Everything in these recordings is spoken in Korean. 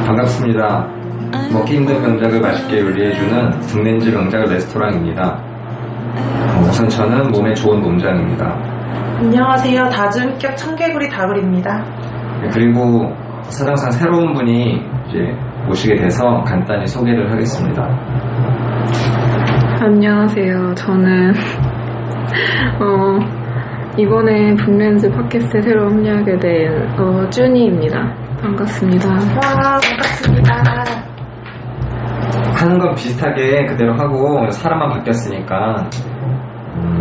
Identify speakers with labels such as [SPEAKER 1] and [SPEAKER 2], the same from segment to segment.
[SPEAKER 1] 반갑습니다. 먹기 힘든 명작을 맛있게 요리해주는 등렌즈 명작 레스토랑입니다. 우선 저는 몸에 좋은 몸장입니다.
[SPEAKER 2] 안녕하세요. 다즈흡격 청개구리 다굴입니다.
[SPEAKER 1] 그리고 사장상 새로운 분이 이제 모시게 돼서 간단히 소개를 하겠습니다.
[SPEAKER 3] 안녕하세요. 저는 이번에 북렌즈 팟캐스트에 새로 합류하게 된 쭈니입니다. 반갑습니다.
[SPEAKER 2] 와, 반갑습니다.
[SPEAKER 1] 하는 건 비슷하게 그대로 하고 사람만 바뀌었으니까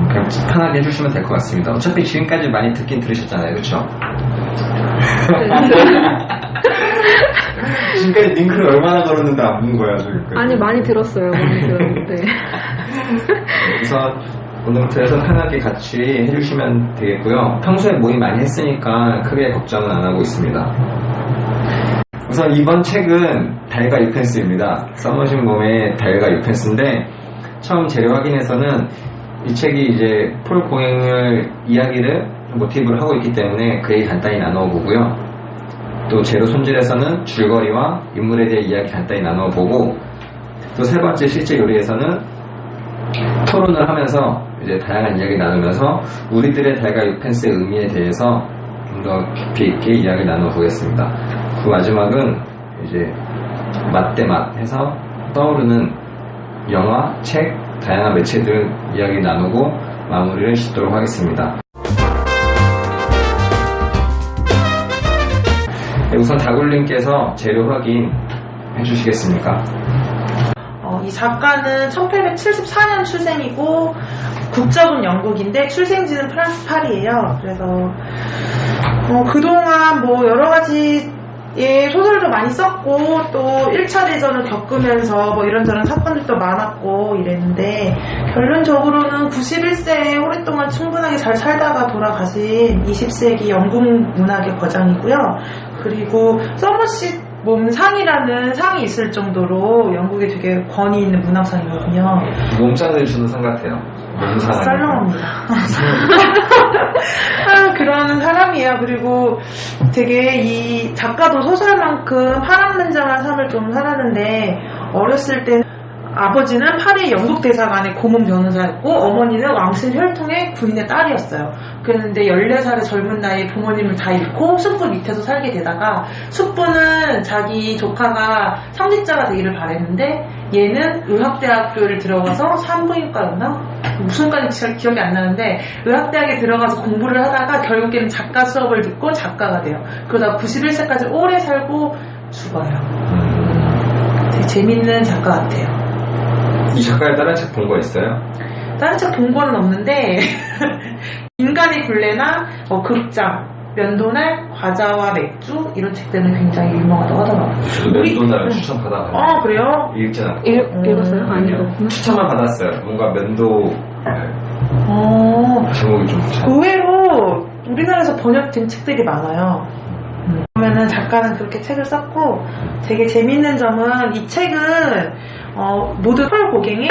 [SPEAKER 1] 그냥 편하게 해주시면 될 것 같습니다. 어차피 지금까지 많이 듣긴 들으셨잖아요. 그렇죠? 지금까지 링크를 얼마나 걸었는데 안 본 거야 지금까지?
[SPEAKER 3] 아니 많이 들었어요. 많이 들었는데
[SPEAKER 1] 우선 오늘부터 해서 편하게 같이 해주시면 되겠고요. 평소에 모임 많이 했으니까 크게 걱정은 안 하고 있습니다. 우선 이번 책은 달과 유펜스입니다. 써머신 몸의 달과 유펜스인데 처음 재료 확인에서는 이 책이 이제 폴 공행을 이야기를 모티브로 하고 있기 때문에 그 얘기 간단히 나누어 보고요. 또 재료 손질에서는 줄거리와 인물에 대해 이야기 간단히 나누어 보고 또 세 번째 실제 요리에서는 토론을 하면서 이제 다양한 이야기 나누면서 우리들의 달과 유펜스의 의미에 대해서 좀 더 깊이 있게 이야기 나누어 보겠습니다. 그 마지막은 이제 맛 대 맛 해서 떠오르는 영화, 책, 다양한 매체들 이야기 나누고 마무리를 짓도록 하겠습니다. 우선 다굴님께서 재료 확인 해주시겠습니까?
[SPEAKER 2] 이 작가는 1874년 출생이고 국적은 영국인데 출생지는 프랑스 파리예요. 그래서 그동안 뭐 여러 가지 소설도 많이 썼고 또 1차 대전을 겪으면서 뭐 이런저런 사건들도 많았고 이랬는데 결론적으로는 91세에 오랫동안 충분하게 잘 살다가 돌아가신 20세기 영국 문학의 거장이고요. 그리고 서머시 몸상이라는 상이 있을 정도로 영국에 되게 권위 있는 문학상이거든요.
[SPEAKER 1] 몸짱을 주는 상 같아요. 몸상.
[SPEAKER 2] 썰렁합니다. 그런 사람이에요. 그리고 되게 이 작가도 소설만큼 파란만장한 삶을 좀 살았는데 어렸을 때 아버지는 파리 영국 대사관의 고문 변호사였고 어머니는 왕실 혈통의 군인의 딸이었어요. 그랬는데 14살의 젊은 나이에 부모님을 다 잃고 숙부 밑에서 살게 되다가 숙부는 자기 조카가 성직자가 되기를 바랬는데 얘는 의학대학교를 들어가서 산부인과였나? 무슨 과인지 기억이 안 나는데 의학대학에 들어가서 공부를 하다가 결국에는 작가 수업을 듣고 작가가 돼요. 그러다 91세까지 오래 살고 죽어요. 되게 재밌는 작가 같아요.
[SPEAKER 1] 이 작가의 다른 책 본 거 있어요?
[SPEAKER 2] 다른 책 본 거는 없는데 인간의 굴레나 극장, 면도날, 과자와 맥주 이런 책들은 굉장히 유명하다고 하더라고요.
[SPEAKER 1] 저도 면도날을 추천받아가지고
[SPEAKER 2] 그래요?
[SPEAKER 1] 읽진 않고
[SPEAKER 3] 읽었어요? 안 읽었구나.
[SPEAKER 1] 추천만 받았어요. 뭔가 면도 제목이 좀
[SPEAKER 2] 의외로 우리나라에서 번역된 책들이 많아요. 그러면은 작가는 그렇게 책을 썼고 되게 재밌는 점은 이 책은 모두 폴 고갱의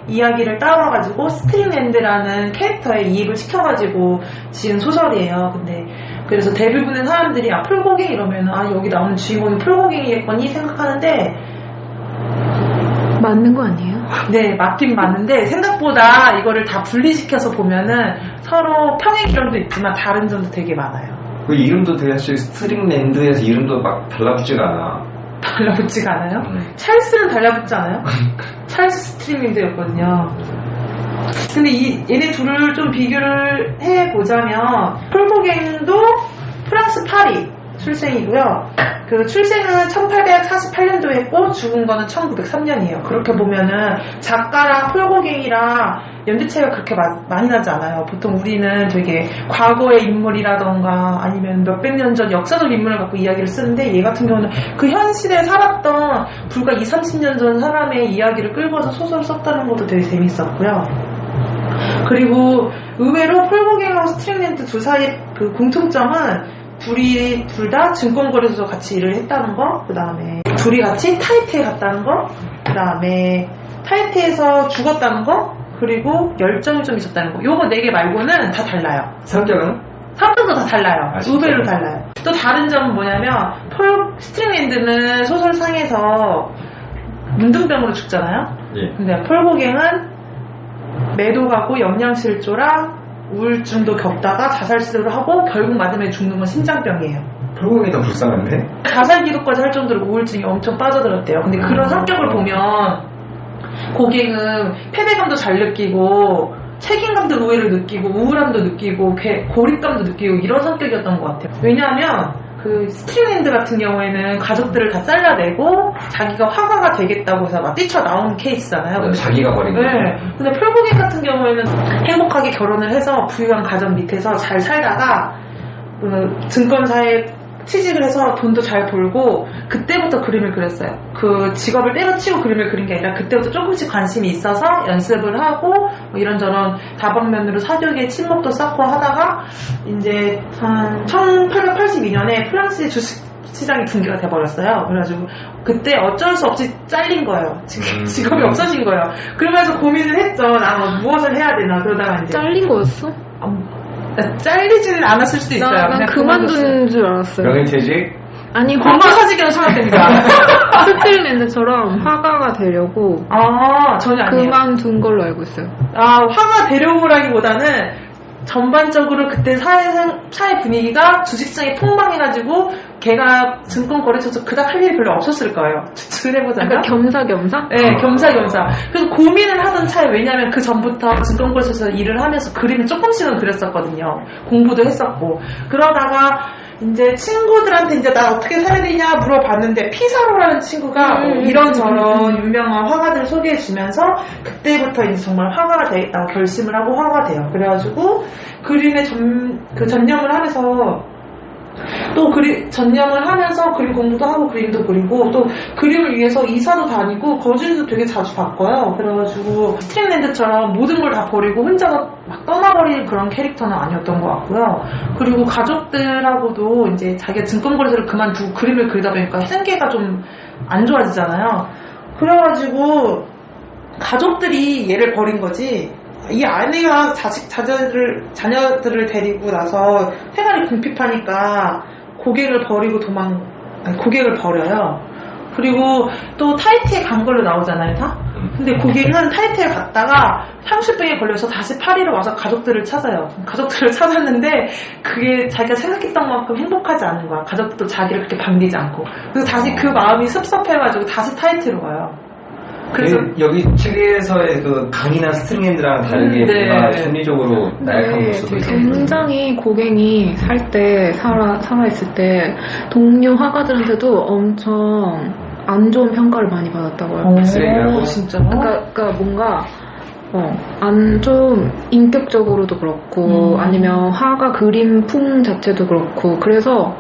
[SPEAKER 2] 이야기를 따와가지고 스트링랜드라는 캐릭터에 이입을 시켜가지고 지은 소설이에요. 근데 그래서 대부분의 사람들이 폴 고갱 이러면 여기 나오는 주인공이 폴 고갱이겠거니 생각하는데
[SPEAKER 3] 맞는 거 아니에요?
[SPEAKER 2] 네, 맞긴 맞는데 생각보다 이거를 다 분리시켜서 보면은 서로 평행 이름도 있지만 다른 점도 되게 많아요.
[SPEAKER 1] 그 이름도 되게 사실 스트링랜드에서 이름도 막 달라붙지가 않아.
[SPEAKER 2] 달라붙지가 않아요? 찰스는 달라붙지 않아요? 찰스 스트링랜드였거든요. 근데 얘네 둘을 좀 비교를 해보자면 폴 고갱도 프랑스 파리 출생이고요. 그 출생은 1848년도에 했고 죽은 거는 1903년이에요. 그렇게 보면은 작가랑 폴 고갱이랑 연대체가 그렇게 많이 나지 않아요. 보통 우리는 되게 과거의 인물이라던가 아니면 몇백 년 전 역사적 인물을 갖고 이야기를 쓰는데 얘 같은 경우는 그 현 시대에 살았던 불과 20, 30년 전 사람의 이야기를 끌고 와서 소설을 썼다는 것도 되게 재밌었고요. 그리고 의외로 폴 고갱하고 스트링랜드 둘 사이의 그 공통점은 둘 다 증권거래소에서 같이 일을 했다는 거, 그 다음에 둘이 같이 타이트에 갔다는 거, 그 다음에 타이트에서 죽었다는 거, 그리고 열정이 좀 있었다는 거. 요거 4개 말고는 다 달라요.
[SPEAKER 1] 성격은?
[SPEAKER 2] 성격도 다 달라요.
[SPEAKER 1] 아, 진짜요?
[SPEAKER 2] 우별로 달라요. 또 다른 점은 뭐냐면 폴 스트링랜드는 소설상에서 문둥병으로 죽잖아요.
[SPEAKER 1] 예.
[SPEAKER 2] 근데 폴고갱은 매독하고 영양실조랑 우울증도 겪다가 자살시도를 하고 결국 마지막에 죽는 건 심장병이에요.
[SPEAKER 1] 폴고갱이 더 불쌍한데?
[SPEAKER 2] 자살 기도까지 할 정도로 우울증이 엄청 빠져들었대요. 근데 그런 성격을 보면 고갱은 패배감도 잘 느끼고 책임감도 의외로 느끼고 우울함도 느끼고 고립감도 느끼고 이런 성격이었던 것 같아요. 왜냐하면 그 스트링랜드 같은 경우에는 가족들을 다 잘라내고 자기가 화가가 되겠다고 해서 막 뛰쳐나온 케이스잖아요.
[SPEAKER 1] 자기가 버린 거예요.
[SPEAKER 2] 네. 근데 폴고갱 같은 경우에는 행복하게 결혼을 해서 부유한 가정 밑에서 잘 살다가 증권사에 취직을 해서 돈도 잘 벌고 그때부터 그림을 그렸어요. 그 직업을 때려치고 그림을 그린 게 아니라 그때부터 조금씩 관심이 있어서 연습을 하고 뭐 이런저런 다방면으로 사교계에 친목도 쌓고 하다가 이제 한 1882년에 프랑스의 주식시장이 붕괴가 돼버렸어요. 그래가지고 그때 어쩔 수 없이 잘린 거예요. 직업이 없어진 거예요. 그러면서 고민을 했죠. 나 무엇을 해야 되나. 그러다가 이제
[SPEAKER 3] 잘린 거였어?
[SPEAKER 2] 잘리지는 않았을 수도 있어요.
[SPEAKER 3] 난
[SPEAKER 2] 그냥
[SPEAKER 3] 그만둔 줄 알았어요.
[SPEAKER 1] 명예퇴직?
[SPEAKER 3] 아니,
[SPEAKER 2] 광고사직이라고 생각됩니다.
[SPEAKER 3] 스트링랜드처럼 화가가 되려고
[SPEAKER 2] 아, 전혀 아니에요.
[SPEAKER 3] 그만둔 걸로 알고 있어요.
[SPEAKER 2] 아, 화가 되려고라기보다는 전반적으로 그때 사회 분위기가 주식시장이 폭망해가지고 걔가 증권 거래처에서 그닥 할 일이 별로 없었을 거예요. 그래보자면.
[SPEAKER 3] 약간 겸사겸사?
[SPEAKER 2] 네, 겸사겸사. 그래서 고민을 하던 차에 왜냐면 그 전부터 증권거래소에서 일을 하면서 그림을 조금씩은 그렸었거든요. 공부도 했었고. 그러다가 이제 친구들한테 이제 나 어떻게 살아야 되냐 물어봤는데 피사로라는 친구가 이런저런 유명한 화가들을 소개해주면서 그때부터 이제 정말 화가가 되겠다고 결심을 하고 화가가 돼요. 그래가지고 그림에 전념을 하면서 또 전념을 하면서 그림 공부도 하고 그림도 그리고 또 그림을 위해서 이사도 다니고 거주지도 되게 자주 바꿔요. 그래가지고 스트링랜드처럼 모든 걸 다 버리고 혼자 막 떠나버리는 그런 캐릭터는 아니었던 것 같고요. 그리고 가족들하고도 이제 자기가 증권거래소를 그만두고 그림을 그리다 보니까 생계가 좀 안 좋아지잖아요. 그래가지고 가족들이 얘를 버린 거지. 이 아내가 자녀들을 데리고 나서 생활이 궁핍하니까 고객을 버리고 고객을 버려요. 그리고 또 타이티에 간 걸로 나오잖아요, 다? 근데 고객은 타이티에 갔다가 향수병에 걸려서 다시 파리로 와서 가족들을 찾아요. 가족들을 찾았는데 그게 자기가 생각했던 만큼 행복하지 않은 거야. 가족들도 자기를 그렇게 반기지 않고. 그래서 다시 그 마음이 섭섭해가지고 다시 타이티로 가요. 그래서
[SPEAKER 1] 여기 책에서의 그 강인한 스트링랜드랑 다르게 뭔가 심리적으로 나약한 모습을
[SPEAKER 3] 굉장히 고갱이 살아있을 때 동료 화가들한테도 엄청 안 좋은 평가를 많이 받았다고요.
[SPEAKER 1] 쓰레기라고?
[SPEAKER 2] 진짜?
[SPEAKER 3] 그러니까 뭔가 안 좀 인격적으로도 그렇고 아니면 화가 그림품 자체도 그렇고 그래서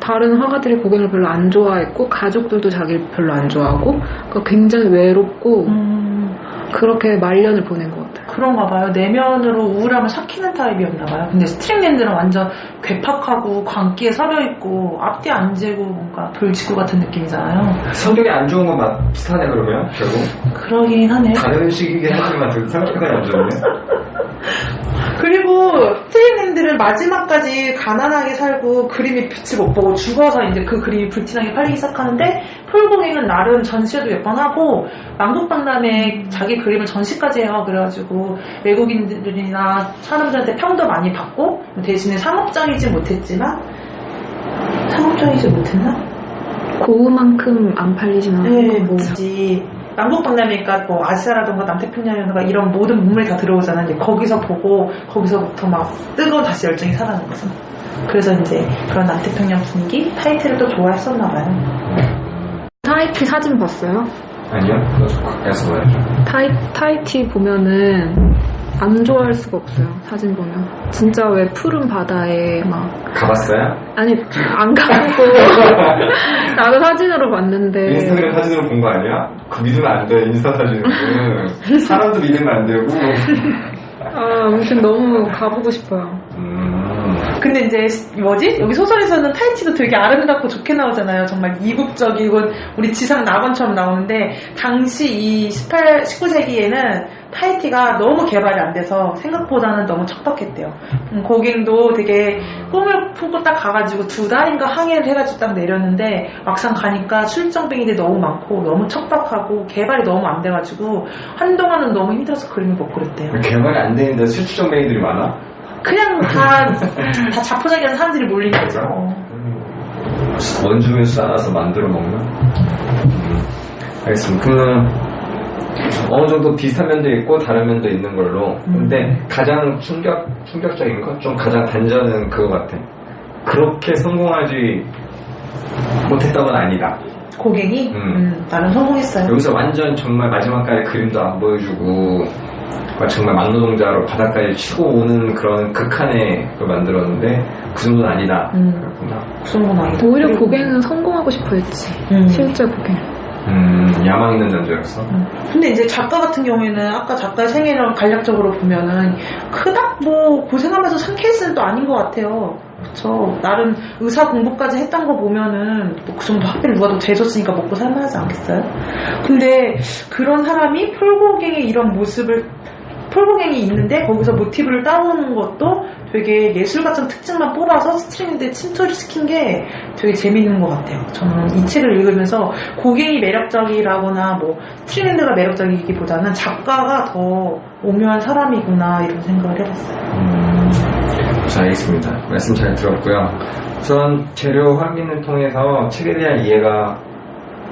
[SPEAKER 3] 다른 화가들이 고갱을 별로 안 좋아했고 가족들도 자기를 별로 안 좋아하고 그러니까 굉장히 외롭고 그렇게 말년을 보낸 것 같아요.
[SPEAKER 2] 그런가 봐요. 내면으로 우울함을 삭히는 타입이었나 봐요. 근데 스트링랜드는 완전 괴팍하고 광기에 서려있고 앞뒤 안 재고 뭔가 돌직구 같은 느낌이잖아요.
[SPEAKER 1] 성격이 안 좋은 건 비슷하네 그러면 결국?
[SPEAKER 2] 그러긴 하네.
[SPEAKER 1] 다른 식이긴 하지만 성격이 안 좋네.
[SPEAKER 2] 그리고 스트링랜드를 마지막까지 가난하게 살고 그림이 빛을 못 보고 죽어서 이제 그 그림이 불티나게 팔리기 시작하는데 폴고갱은 나름 전시회도 몇 번 하고 만국박람회에 자기 그림을 전시까지 해요. 그래가지고 외국인들이나 사람들한테 평도 많이 받고 대신에 상업적이지 못했나?
[SPEAKER 3] 고우만큼 안 팔리진 않아요.
[SPEAKER 2] 네, 뭐지. 만국박람회니까 뭐 아시아라던가 남태평양이라던가 이런 모든 문물이 다 들어오잖아요. 이제 거기서 보고 거기서부터 막 뜨거운 다시 열정이 살아나는 거죠. 그래서 이제 그런 남태평양 분위기 타이틀을 또 좋아했었나 봐요.
[SPEAKER 3] 타이티 사진 봤어요?
[SPEAKER 1] 아니요? 그거 가까이서 봐야죠.
[SPEAKER 3] 타이티 보면은 안 좋아할 수가 없어요. 사진 보면 진짜 왜 푸른 바다에 막
[SPEAKER 1] 가봤어요?
[SPEAKER 3] 아니 안 가고 나도 사진으로 봤는데
[SPEAKER 1] 인스타그램 사진으로 본 거 아니야? 그 믿으면 안 돼. 인스타 사진은 사람도 믿으면 안 되고.
[SPEAKER 3] 아무튼 너무 가보고 싶어요.
[SPEAKER 2] 근데 이제 여기 소설에서는 타이티도 되게 아름답고 좋게 나오잖아요. 정말 이국적이고 우리 지상 낙원처럼 나오는데 당시 이 19세기에는 타이티가 너무 개발이 안 돼서 생각보다는 너무 척박했대요. 고객도 되게 꿈을 품고 딱 가가지고 2달인가 항해를 해가지고 딱 내렸는데 막상 가니까 출정뱅이들이 너무 많고 너무 척박하고 개발이 너무 안 돼가지고 한동안은 너무 힘들어서 그림을 못 그렸대요.
[SPEAKER 1] 개발이 안 되는데 수출정뱅이들이 많아?
[SPEAKER 2] 그냥 다 자포자기한 사람들이 몰린 거죠.
[SPEAKER 1] 원주민 쌓아서 만들어 먹나? 알겠습니다. 그러면 어느 정도 비슷한 면도 있고 다른 면도 있는 걸로. 근데 가장 충격적인 것, 좀 가장 반전은 그거 같아. 그렇게 성공하지 못했던 건 아니다.
[SPEAKER 2] 고객이 나름 성공했어요.
[SPEAKER 1] 여기서 완전 정말 마지막까지 그림도 안 보여주고 정말 막노동자로 바닥까지 치고 오는 그런 극한의 걸 만들었는데 그 정도는 아니다. 그렇구나.
[SPEAKER 2] 그 정도는 아니다.
[SPEAKER 3] 오히려 고객은 성공하고 싶어 했지. 실제 고객.
[SPEAKER 1] 야망 있는 남자였어.
[SPEAKER 2] 근데 이제 작가 같은 경우에는 아까 작가의 생애를 간략적으로 보면은 그닥 뭐 고생하면서 산 케이스는 또 아닌 것 같아요. 그쵸. 나름 의사 공부까지 했던 거 보면은 뭐 그 정도 학비를 누가 더 대줬으니까 먹고 살만하지 않겠어요? 근데 그런 사람이 폴고갱의 이런 모습을 폴고갱이 있는데 거기서 모티브를 따오는 것도 되게 예술 같은 특징만 뽑아서 스트링인데 침투를 시킨 게 되게 재밌는 것 같아요. 저는 이 책을 읽으면서 고갱이 매력적이라거나 뭐 스트링인드가 매력적이기보다는 작가가 더 오묘한 사람이구나 이런 생각을 해봤어요.
[SPEAKER 1] 자, 알겠습니다. 말씀 잘 들었고요. 우선 재료 확인을 통해서 책에 대한 이해가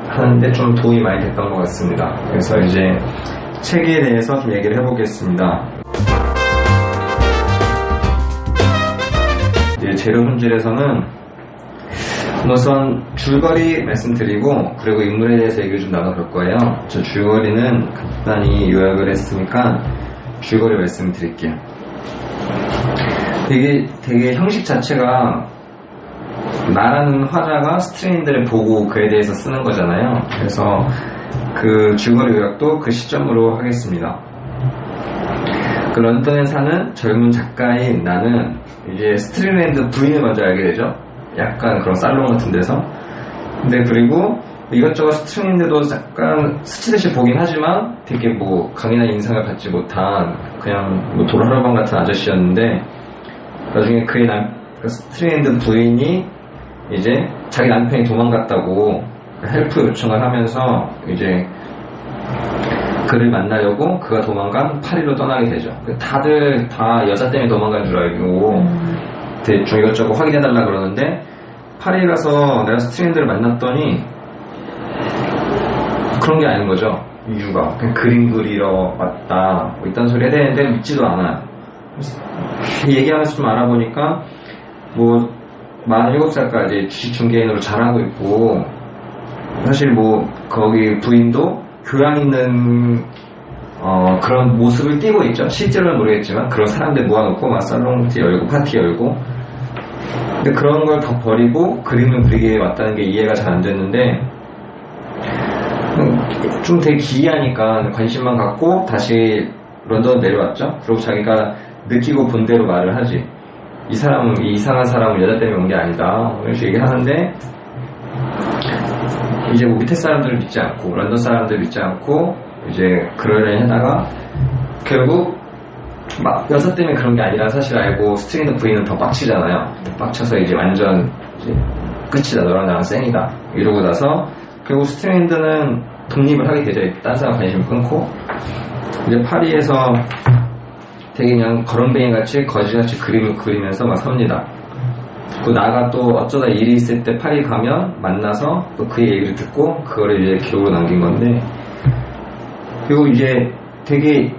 [SPEAKER 1] 하는데 좀 도움이 많이 됐던 것 같습니다. 그래서 이제 책에 대해서 좀 얘기를 해보겠습니다. 이제 재료 손질에서는 우선 줄거리 말씀드리고 그리고 인물에 대해서 얘기를 좀 나눠볼 거예요. 저 줄거리는 간단히 요약을 했으니까 줄거리 말씀드릴게요. 되게 형식 자체가 나라는 화자가 스트레인들을 보고 그에 대해서 쓰는 거잖아요. 그래서 그 줄거리 요약도 그 시점으로 하겠습니다. 그 런던에 사는 젊은 작가인 나는 이제 스트링랜드 부인을 먼저 알게 되죠. 약간 그런 살롱 같은 데서. 근데 그리고 이것저것 스트링랜드도 약간 스치듯이 보긴 하지만 되게 뭐 강인한 인상을 갖지 못한 그냥 뭐 도라라방 같은 아저씨였는데 나중에 그의 스트링랜드 부인이 이제 자기 남편이 도망갔다고 헬프 요청을 하면서 이제 그를 만나려고 그가 도망간 파리로 떠나게 되죠. 다들 다 여자 때문에 도망간 줄 알고 대충 이것저것 확인해달라 그러는데 파리에 가서 내가 스트링랜드를 만났더니 그런 게 아닌 거죠. 이유가 그냥 그림 그리러 왔다 뭐 이딴 소리 해야 되는데 믿지도 않아요. 얘기하면서 좀 알아보니까 뭐 47살까지 주식중개인으로 잘하고 있고 사실 뭐 거기 부인도 교양 있는 그런 모습을 띠고 있죠. 실제로는 모르겠지만 그런 사람들 모아놓고 막 살롱 열고 파티 열고 근데 그런 걸 다 버리고 그림을 그리게 왔다는 게 이해가 잘 안 됐는데 좀 되게 기이하니까 관심만 갖고 다시 런던 내려왔죠. 그리고 자기가 느끼고 본 대로 말을 하지. 이 사람은 이 이상한 사람은 여자 때문에 온 게 아니다. 이렇게 얘기를 하는데 이제 뭐 밑에 사람들을 믿지 않고 런던 사람들을 믿지 않고 이제 그러려니 하다가 결국 막 여자 때문에 그런 게 아니라 사실 알고 스트링드 부인은 더 빡치잖아요. 빡쳐서 이제 완전 이제 끝이다. 너랑 나랑 쌩이다. 이러고 나서 결국 스트링드는 독립을 하게 되죠. 딴 사람 관심 끊고 이제 파리에서 되게 그냥 거렁뱅이 같이 거지같이 그림을 그리면서 막 삽니다. 그 나가 또 어쩌다 일이 있을 때 파리 가면 만나서 또 그의 얘기를 듣고 그거를 이제 기록으로 남긴 건데 그리고 이제 되게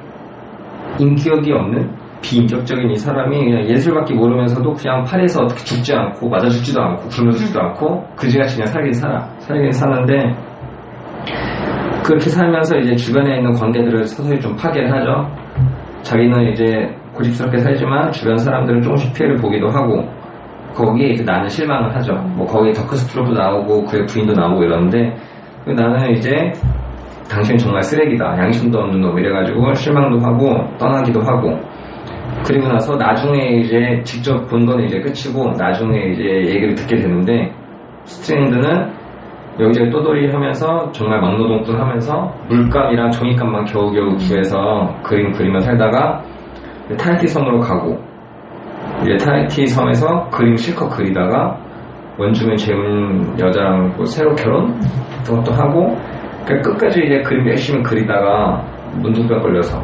[SPEAKER 1] 인격이 없는 비인격적인 이 사람이 그냥 예술밖에 모르면서도 그냥 파리에서 어떻게 죽지 않고 맞아 죽지도 않고 굶어 죽지도 않고 그지같이 그냥 살긴 사는데 그렇게 살면서 이제 주변에 있는 관계들을 서서히 좀 파괴를 하죠. 자기는 이제 고집스럽게 살지만 주변 사람들은 조금씩 피해를 보기도 하고 거기에 이제 나는 실망을 하죠. 뭐 거기에 더크스트로도 나오고 그의 부인도 나오고 이러는데 나는 이제 당신은 정말 쓰레기다. 양심도 없는 놈 이래가지고 실망도 하고 떠나기도 하고 그리고 나서 나중에 이제 직접 본 거는 이제 끝이고 나중에 이제 얘기를 듣게 되는데 스트링드는 여기저기 또돌이 하면서 정말 막노동꾼 하면서 물감이랑 종이감만 겨우겨우 구해서 그리면 살다가 타히티 섬으로 가고 이제 타히티 섬에서 그림 실컷 그리다가 원주민 재혼 여자랑 뭐 새로 결혼 같은 것도 하고 끝까지 이제 그림 열심히 그리다가 문둥병 걸려서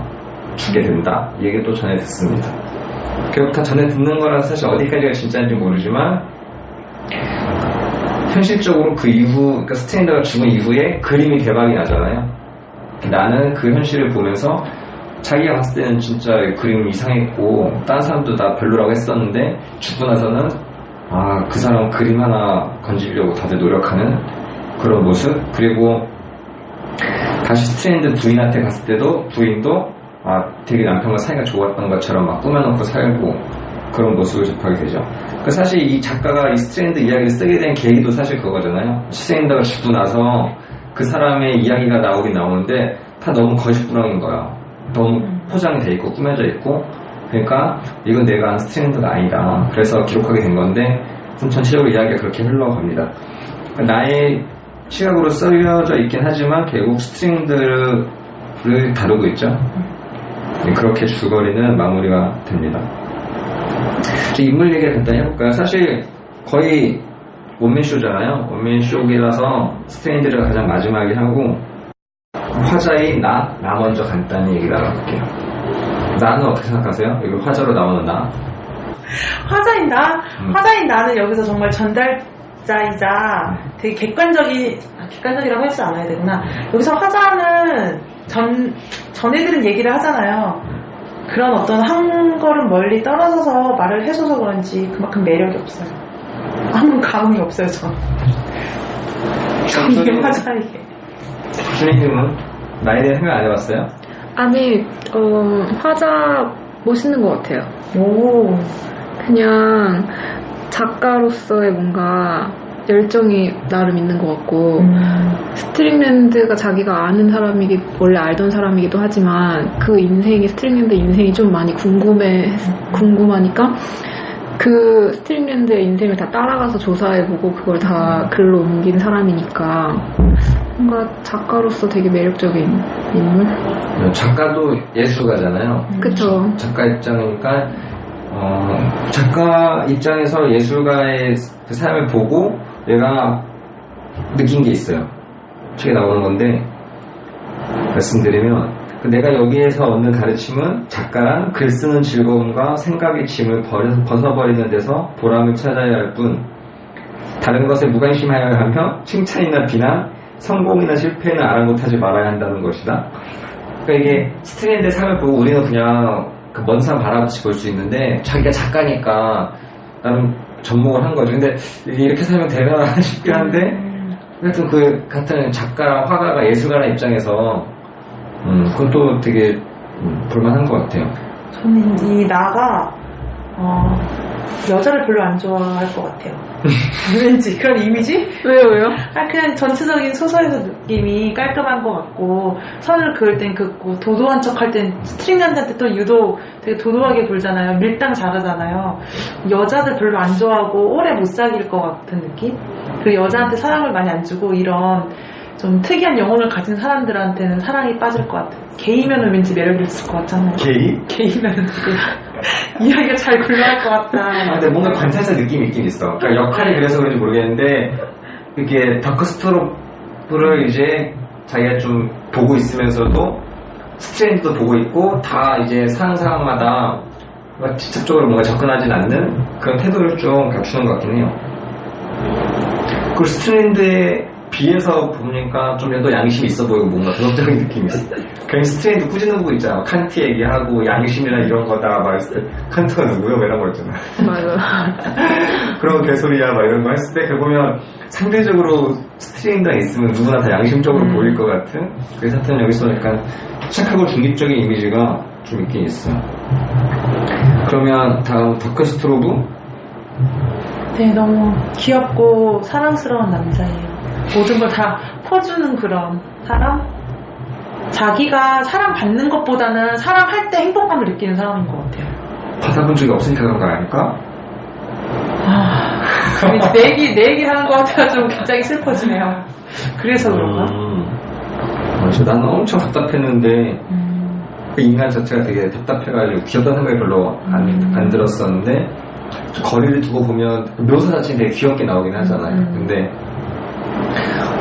[SPEAKER 1] 죽게 된다. 이 얘기 또 전해 듣습니다. 결국 다 전해 듣는 거라서 사실 어디까지가 진짜인지 모르지만 현실적으로 그 이후, 그러니까 스테인더가 죽은 이후에 그림이 대박이 나잖아요. 나는 그 현실을 보면서 자기가 봤을 때는 진짜 그림이 이상했고 다른 사람도 다 별로라고 했었는데 죽고 나서는 그 사람 그림 하나 건지려고 다들 노력하는 그런 모습. 그리고 다시 스트레인드 부인한테 갔을 때도 부인도 되게 남편과 사이가 좋았던 것처럼 막 꾸며놓고 살고 그런 모습을 접하게 되죠. 사실 이 작가가 이 스트레인드 이야기를 쓰게 된 계기도 사실 그거잖아요. 스트레인드가 죽고 나서 그 사람의 이야기가 나오긴 나오는데 다 너무 거짓부렁인 거야. 너무 포장이 돼 있고 꾸며져 있고, 그러니까 이건 내가 한 스트레인드가 아니다. 그래서 기록하게 된 건데 좀 전체적으로 이야기가 그렇게 흘러갑니다. 나의 시각으로 쓰여져 있긴 하지만 결국 스트레인드를 다루고 있죠. 그렇게 줄거리는 마무리가 됩니다. 인물 얘기를 간단히 해볼까요? 사실 거의 원맨쇼잖아요. 원맨쇼이라서 스트레인드를 가장 마지막에 하고 화자인 나 먼저 간단히 얘기를 나눠볼게요. 나는 어떻게 생각하세요? 이거 화자로 나오는 나.
[SPEAKER 2] 화자인 나? 화자인 나는 여기서 정말 전달자이자 되게 객관적이라고 할 줄 알아야 되구나. 여기서 화자는 전해들은 얘기를 하잖아요. 그런 어떤 한 걸음 멀리 떨어져서 말을 해줘서 그런지 그만큼 매력이 없어요. 아무 감흥이 없어요, 저는. 이게 화자이게.
[SPEAKER 1] 주님님은 나에 대해 생각 안 해봤어요?
[SPEAKER 3] 아니, 화자 멋있는 것 같아요.
[SPEAKER 2] 오.
[SPEAKER 3] 그냥 작가로서의 뭔가 열정이 나름 있는 것 같고, 스트링랜드가 자기가 아는 원래 알던 사람이기도 하지만 스트링랜드 인생이 좀 많이 궁금하니까 그 스트링랜드의 인생을 다 따라가서 조사해보고 그걸 다 글로 옮긴 사람이니까 뭔가 작가로서 되게 매력적인 인물?
[SPEAKER 1] 작가도 예술가잖아요.
[SPEAKER 3] 그쵸.
[SPEAKER 1] 작가 입장이니까 작가 입장에서 예술가의 그 삶을 보고 내가 느낀 게 있어요. 책에 나오는 건데 말씀드리면 내가 여기에서 얻는 가르침은 작가란 글 쓰는 즐거움과 생각의 짐을 벗어버리는 데서 보람을 찾아야 할 뿐 다른 것에 무관심하여야 하며 칭찬이나 비난, 성공이나 실패는 아랑곳하지 말아야 한다는 것이다. 그러니까 이게 스트레인드의 삶을 보고 우리는 그냥 먼 산 바라보지 볼 수 있는데 자기가 작가니까 나는 접목을 한 거죠. 근데 이렇게 살면 되나 싶긴 한데 하여튼 그 같은 작가랑 화가가 예술가라는 입장에서 그건 또 되게 볼만한 것 같아요.
[SPEAKER 2] 저는 이 나가 여자를 별로 안 좋아할 것 같아요. 왠지 그런 이미지?
[SPEAKER 3] 왜요?
[SPEAKER 2] 그냥 전체적인 소설에서 느낌이 깔끔한 것 같고 선을 그을 땐 긋고 도도한 척 할 땐 스트링랜드한테 또 유독 되게 도도하게 굴잖아요. 밀당 잘하잖아요. 여자들 별로 안 좋아하고 오래 못 사귈 것 같은 느낌? 그리고 여자한테 사랑을 많이 안 주고 이런 좀 특이한 영혼을 가진 사람들한테는 사랑이 빠질 것 같아요. 게이면은 왠지 매력이 있을 것 같잖아요. 게이면은 이야기가 잘 굴러갈 것 같다.
[SPEAKER 1] 근데 뭔가 관찰자 느낌이 있긴 있어. 그러니까 역할이 그래서 그런지 모르겠는데 이게 다크스토로프를 이제 자기가 좀 보고 있으면서도 스트레인드도 보고 있고 다 이제 상황마다 직접적으로 뭔가 접근하진 않는 그런 태도를 좀 갖추는 것 같긴 해요. 그리고 스트레인드에 비해서 보니까 좀 더 양심이 있어 보이고 뭔가 도덕적인 느낌이 있어. 그냥 스트레인드 꾸짖는 거 있잖아. 칸트 얘기하고 양심이나 이런 거다 막 했을 때 칸트가 누구야? 뭐 이런 거 있잖아.
[SPEAKER 3] 맞아.
[SPEAKER 1] 그런 개소리야 막 이런 거 했을 때 그 보면 상대적으로 스트레인드가 있으면 누구나 다 양심적으로 보일 것 같은 그래서 하여튼 여기서 약간 착하고 중립적인 이미지가 좀 있긴 있어. 그러면 다음 다크스트로브?
[SPEAKER 2] 네, 너무 귀엽고 사랑스러운 남자예요. 모든 걸 다 퍼주는 그런 사람? 자기가 사랑받는 것보다는 사랑할 때 행복감을 느끼는 사람인 것 같아요.
[SPEAKER 1] 받아본 적이 없으니까 그런 거 아닐까?
[SPEAKER 2] 내 얘기 하는 것 같아서 굉장히 슬퍼지네요. 그래서 그런가?
[SPEAKER 1] 맞아. 나는 엄청 답답했는데 그 인간 자체가 되게 답답해가지고 귀엽다는 생각이 별로 안 들었었는데 거리를 두고 보면 묘사 자체는 되게 귀엽게 나오긴 하잖아요. 근데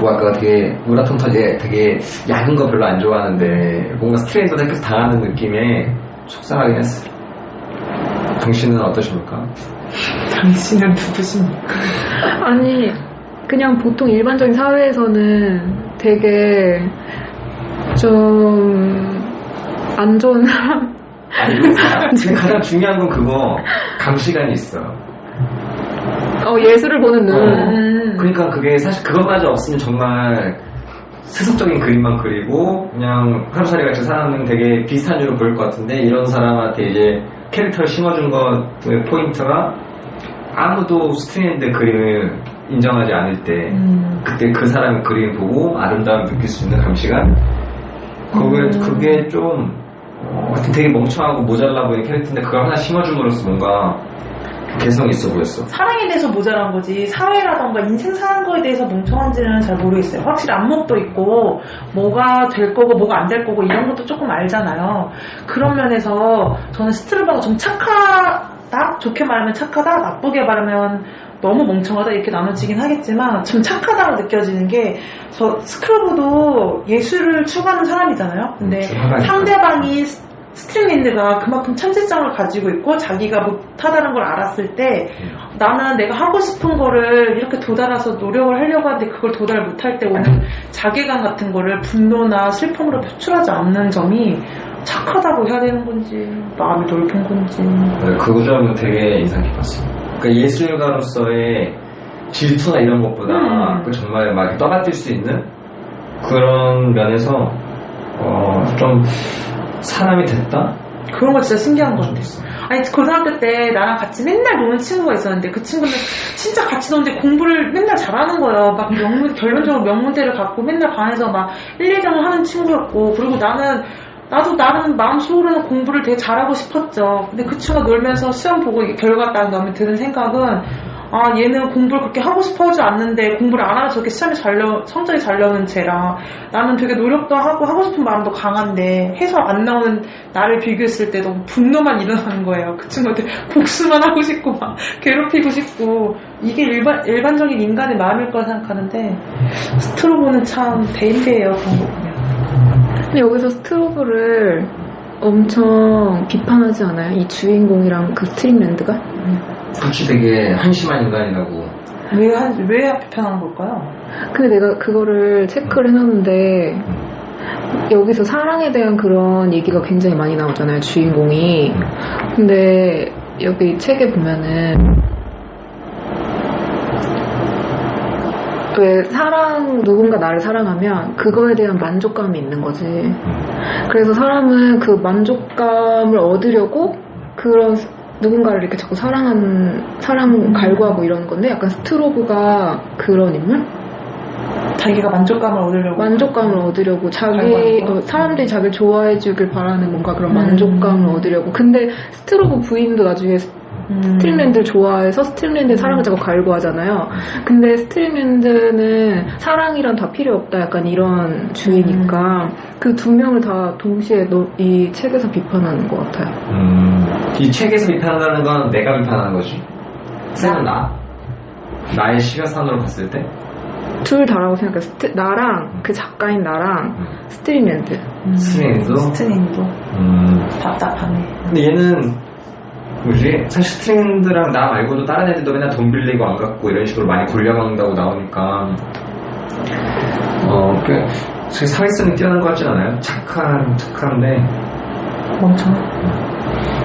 [SPEAKER 1] 뭐 아까 되게 우라통 터지게 되게 얇은 거 별로 안 좋아하는데 뭔가 스트레이트도 이렇게 당하는 느낌에 속상하긴 했어요. 당신은 어떠십니까?
[SPEAKER 2] 당신은 누구십니까?
[SPEAKER 3] 아니, 그냥 보통 일반적인 사회에서는 되게 좀 안 좋은 사람.
[SPEAKER 1] 아니, 지금 가장 중요한 건 그거 감시관이 있어.
[SPEAKER 3] 예술을 보는 눈.
[SPEAKER 1] 그러니까 그게 사실 그것마저 없으면 정말 세속적인 그림만 그리고 그냥 하루살이 같이 사람은 되게 비슷한 유로 보일 것 같은데 이런 사람한테 이제 캐릭터를 심어준 것의 포인트가 아무도 스트린드 그림을 인정하지 않을 때 그때 그 사람의 그림 보고 아름다움을 느낄 수 있는 감시관 그게 좀 되게 멍청하고 모자라 보이는 캐릭터인데 그걸 하나 심어줌으로써 뭔가 개성이 있어 보였어.
[SPEAKER 2] 사랑에 대해서 모자란 거지 사회라던가 인생 사는 거에 대해서 멍청한지는 잘 모르겠어요. 확실히 안목도 있고 뭐가 될 거고 뭐가 안 될 거고 이런 것도 조금 알잖아요. 그런 면에서 저는 스트루바가 좀 착하다? 좋게 말하면 착하다? 나쁘게 말하면 너무 멍청하다 이렇게 나눠지긴 하겠지만 좀 착하다고 느껴지는 게 저 스크루브도 예술을 추구하는 사람이잖아요. 근데 상대방이 스트링랜드가 그만큼 천재성을 가지고 있고 자기가 못하다는 걸 알았을 때 나는 내가 하고 싶은 거를 이렇게 도달해서 노력을 하려고 하는데 그걸 도달 못할 때 오는 자괴감 같은 거를 분노나 슬픔으로 표출하지 않는 점이 착하다고 해야 되는 건지 마음이 넓은 건지
[SPEAKER 1] 그 점은 되게 인상 깊었어요. 그러니까 예술가로서의 질투나 이런 것보다 정말 막 떠받들 수 있는 그런 면에서 좀 사람이 됐다?
[SPEAKER 2] 그런 거 진짜 신기한 것 같아. 아니 고등학교 때 나랑 같이 맨날 노는 친구가 있었는데 그 친구는 진짜 같이 노는데 공부를 맨날 잘하는 거예요. 막 결론적으로 명문대를 갖고 맨날 반에서 막 1, 2등을 하는 친구였고 그리고 나도 나름 마음속으로는 공부를 되게 잘하고 싶었죠. 근데 그 친구가 놀면서 시험 보고 결과 딱 나오면 드는 생각은 얘는 공부를 그렇게 하고 싶어 하지 않는데 공부를 안 하면 저렇게 성적이 잘 나오는 쟤랑 나는 되게 노력도 하고 싶은 마음도 강한데 해서 안 나오는 나를 비교했을 때 너무 분노만 일어나는 거예요. 그 친구한테 복수만 하고 싶고 막 괴롭히고 싶고 이게 일반적인 인간의 마음일 거라 생각하는데 스트로보는 참 대인배예요. 그런 거 보면.
[SPEAKER 3] 근데 여기서 스트로브를 엄청 비판하지 않아요? 이 주인공이랑 그 스트링랜드가?
[SPEAKER 1] 그렇지 되게 한심한 인간이라고.
[SPEAKER 2] 왜 비판하는 걸까요?
[SPEAKER 3] 근데 내가 그거를 체크를 해놨는데 여기서 사랑에 대한 그런 얘기가 굉장히 많이 나오잖아요, 주인공이. 근데 여기 책에 보면은 왜 누군가 나를 사랑하면 그거에 대한 만족감이 있는 거지. 그래서 사람은 그 만족감을 얻으려고 그런 누군가를 이렇게 자꾸 사랑 갈구하고 이러는 건데 약간 스트로브가 그런 인물?
[SPEAKER 2] 자기가 만족감을 얻으려고
[SPEAKER 3] 사람들이 자기를 좋아해 주길 바라는 뭔가 그런 만족감을 얻으려고. 근데 스트로브 부인도 나중에 스트링랜드를 좋아해서 스트링랜드의 사랑을 자꾸 갈구하잖아요. 근데 스트링랜드는 사랑이란 다 필요 없다 약간 이런 주의니까 그 두 명을 다 동시에 이 책에서 비판하는 것 같아요.
[SPEAKER 1] 이 책에서 비판한다는 건 내가 비판하는 거지. 쌤은 나의 시각상으로 봤을 때
[SPEAKER 3] 둘 다라고 생각해. 나랑 그 작가인 나랑 스트링랜드.
[SPEAKER 1] 스트링랜드?
[SPEAKER 2] 답답하네.
[SPEAKER 1] 근데 얘는 사실 스트링랜드랑 나 말고도 다른 애들도 맨날 돈 빌리고 안 갚고 이런 식으로 많이 굴려먹는다고 나오니까 사회성이 뛰어난 것 같진 않아요? 착한데
[SPEAKER 2] 멍청해.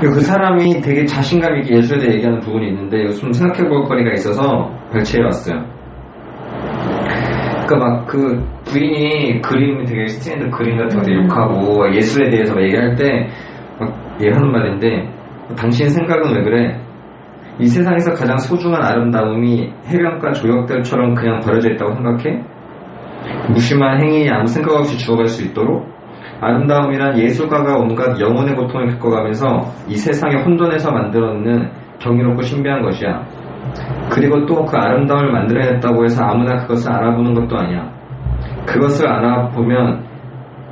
[SPEAKER 1] 그 사람이 되게 자신감 있게 예술에 대해 얘기하는 부분이 있는데 이거 좀 생각해 볼 거리가 있어서 발췌해봤어요. 그러니까 막 그 부인이 그림 되게 스트린드 그림 같은 거 되게 욕하고 예술에 대해서 막 얘기할 때 막 얘기하는 말인데 당신 생각은 왜 그래? 이 세상에서 가장 소중한 아름다움이 해변가 조약들처럼 그냥 버려져 있다고 생각해? 무심한 행위 아무 생각 없이 죽어갈 수 있도록 아름다움이란 예술가가 온갖 영혼의 고통을 겪어가면서 이 세상의 혼돈에서 만들어내는 경이롭고 신비한 것이야. 그리고 또 그 아름다움을 만들어냈다고 해서 아무나 그것을 알아보는 것도 아니야. 그것을 알아보면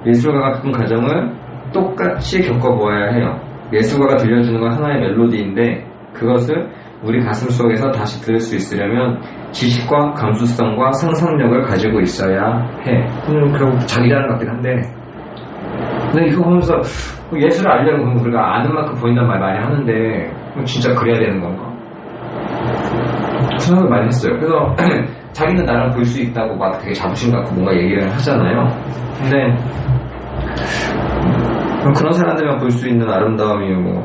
[SPEAKER 1] 예술가가 겪은 과정을 똑같이 겪어보아야 해요. 예술가가 들려주는 건 하나의 멜로디인데 그것을 우리 가슴 속에서 다시 들을 수 있으려면 지식과 감수성과 상상력을 가지고 있어야 해. 그리고 자기라는 것 같긴 한데 근데 이거 보면서 예술을 알려면 우리가 아는 만큼 보인단 말 많이 하는데 진짜 그래야 되는 건가? 생각을 많이 했어요. 그래서 자기는 나랑 볼 수 있다고 막 되게 자부심 갖고 뭔가 얘기를 하잖아요. 근데 그런 사람들만 볼 수 있는 아름다움이 뭐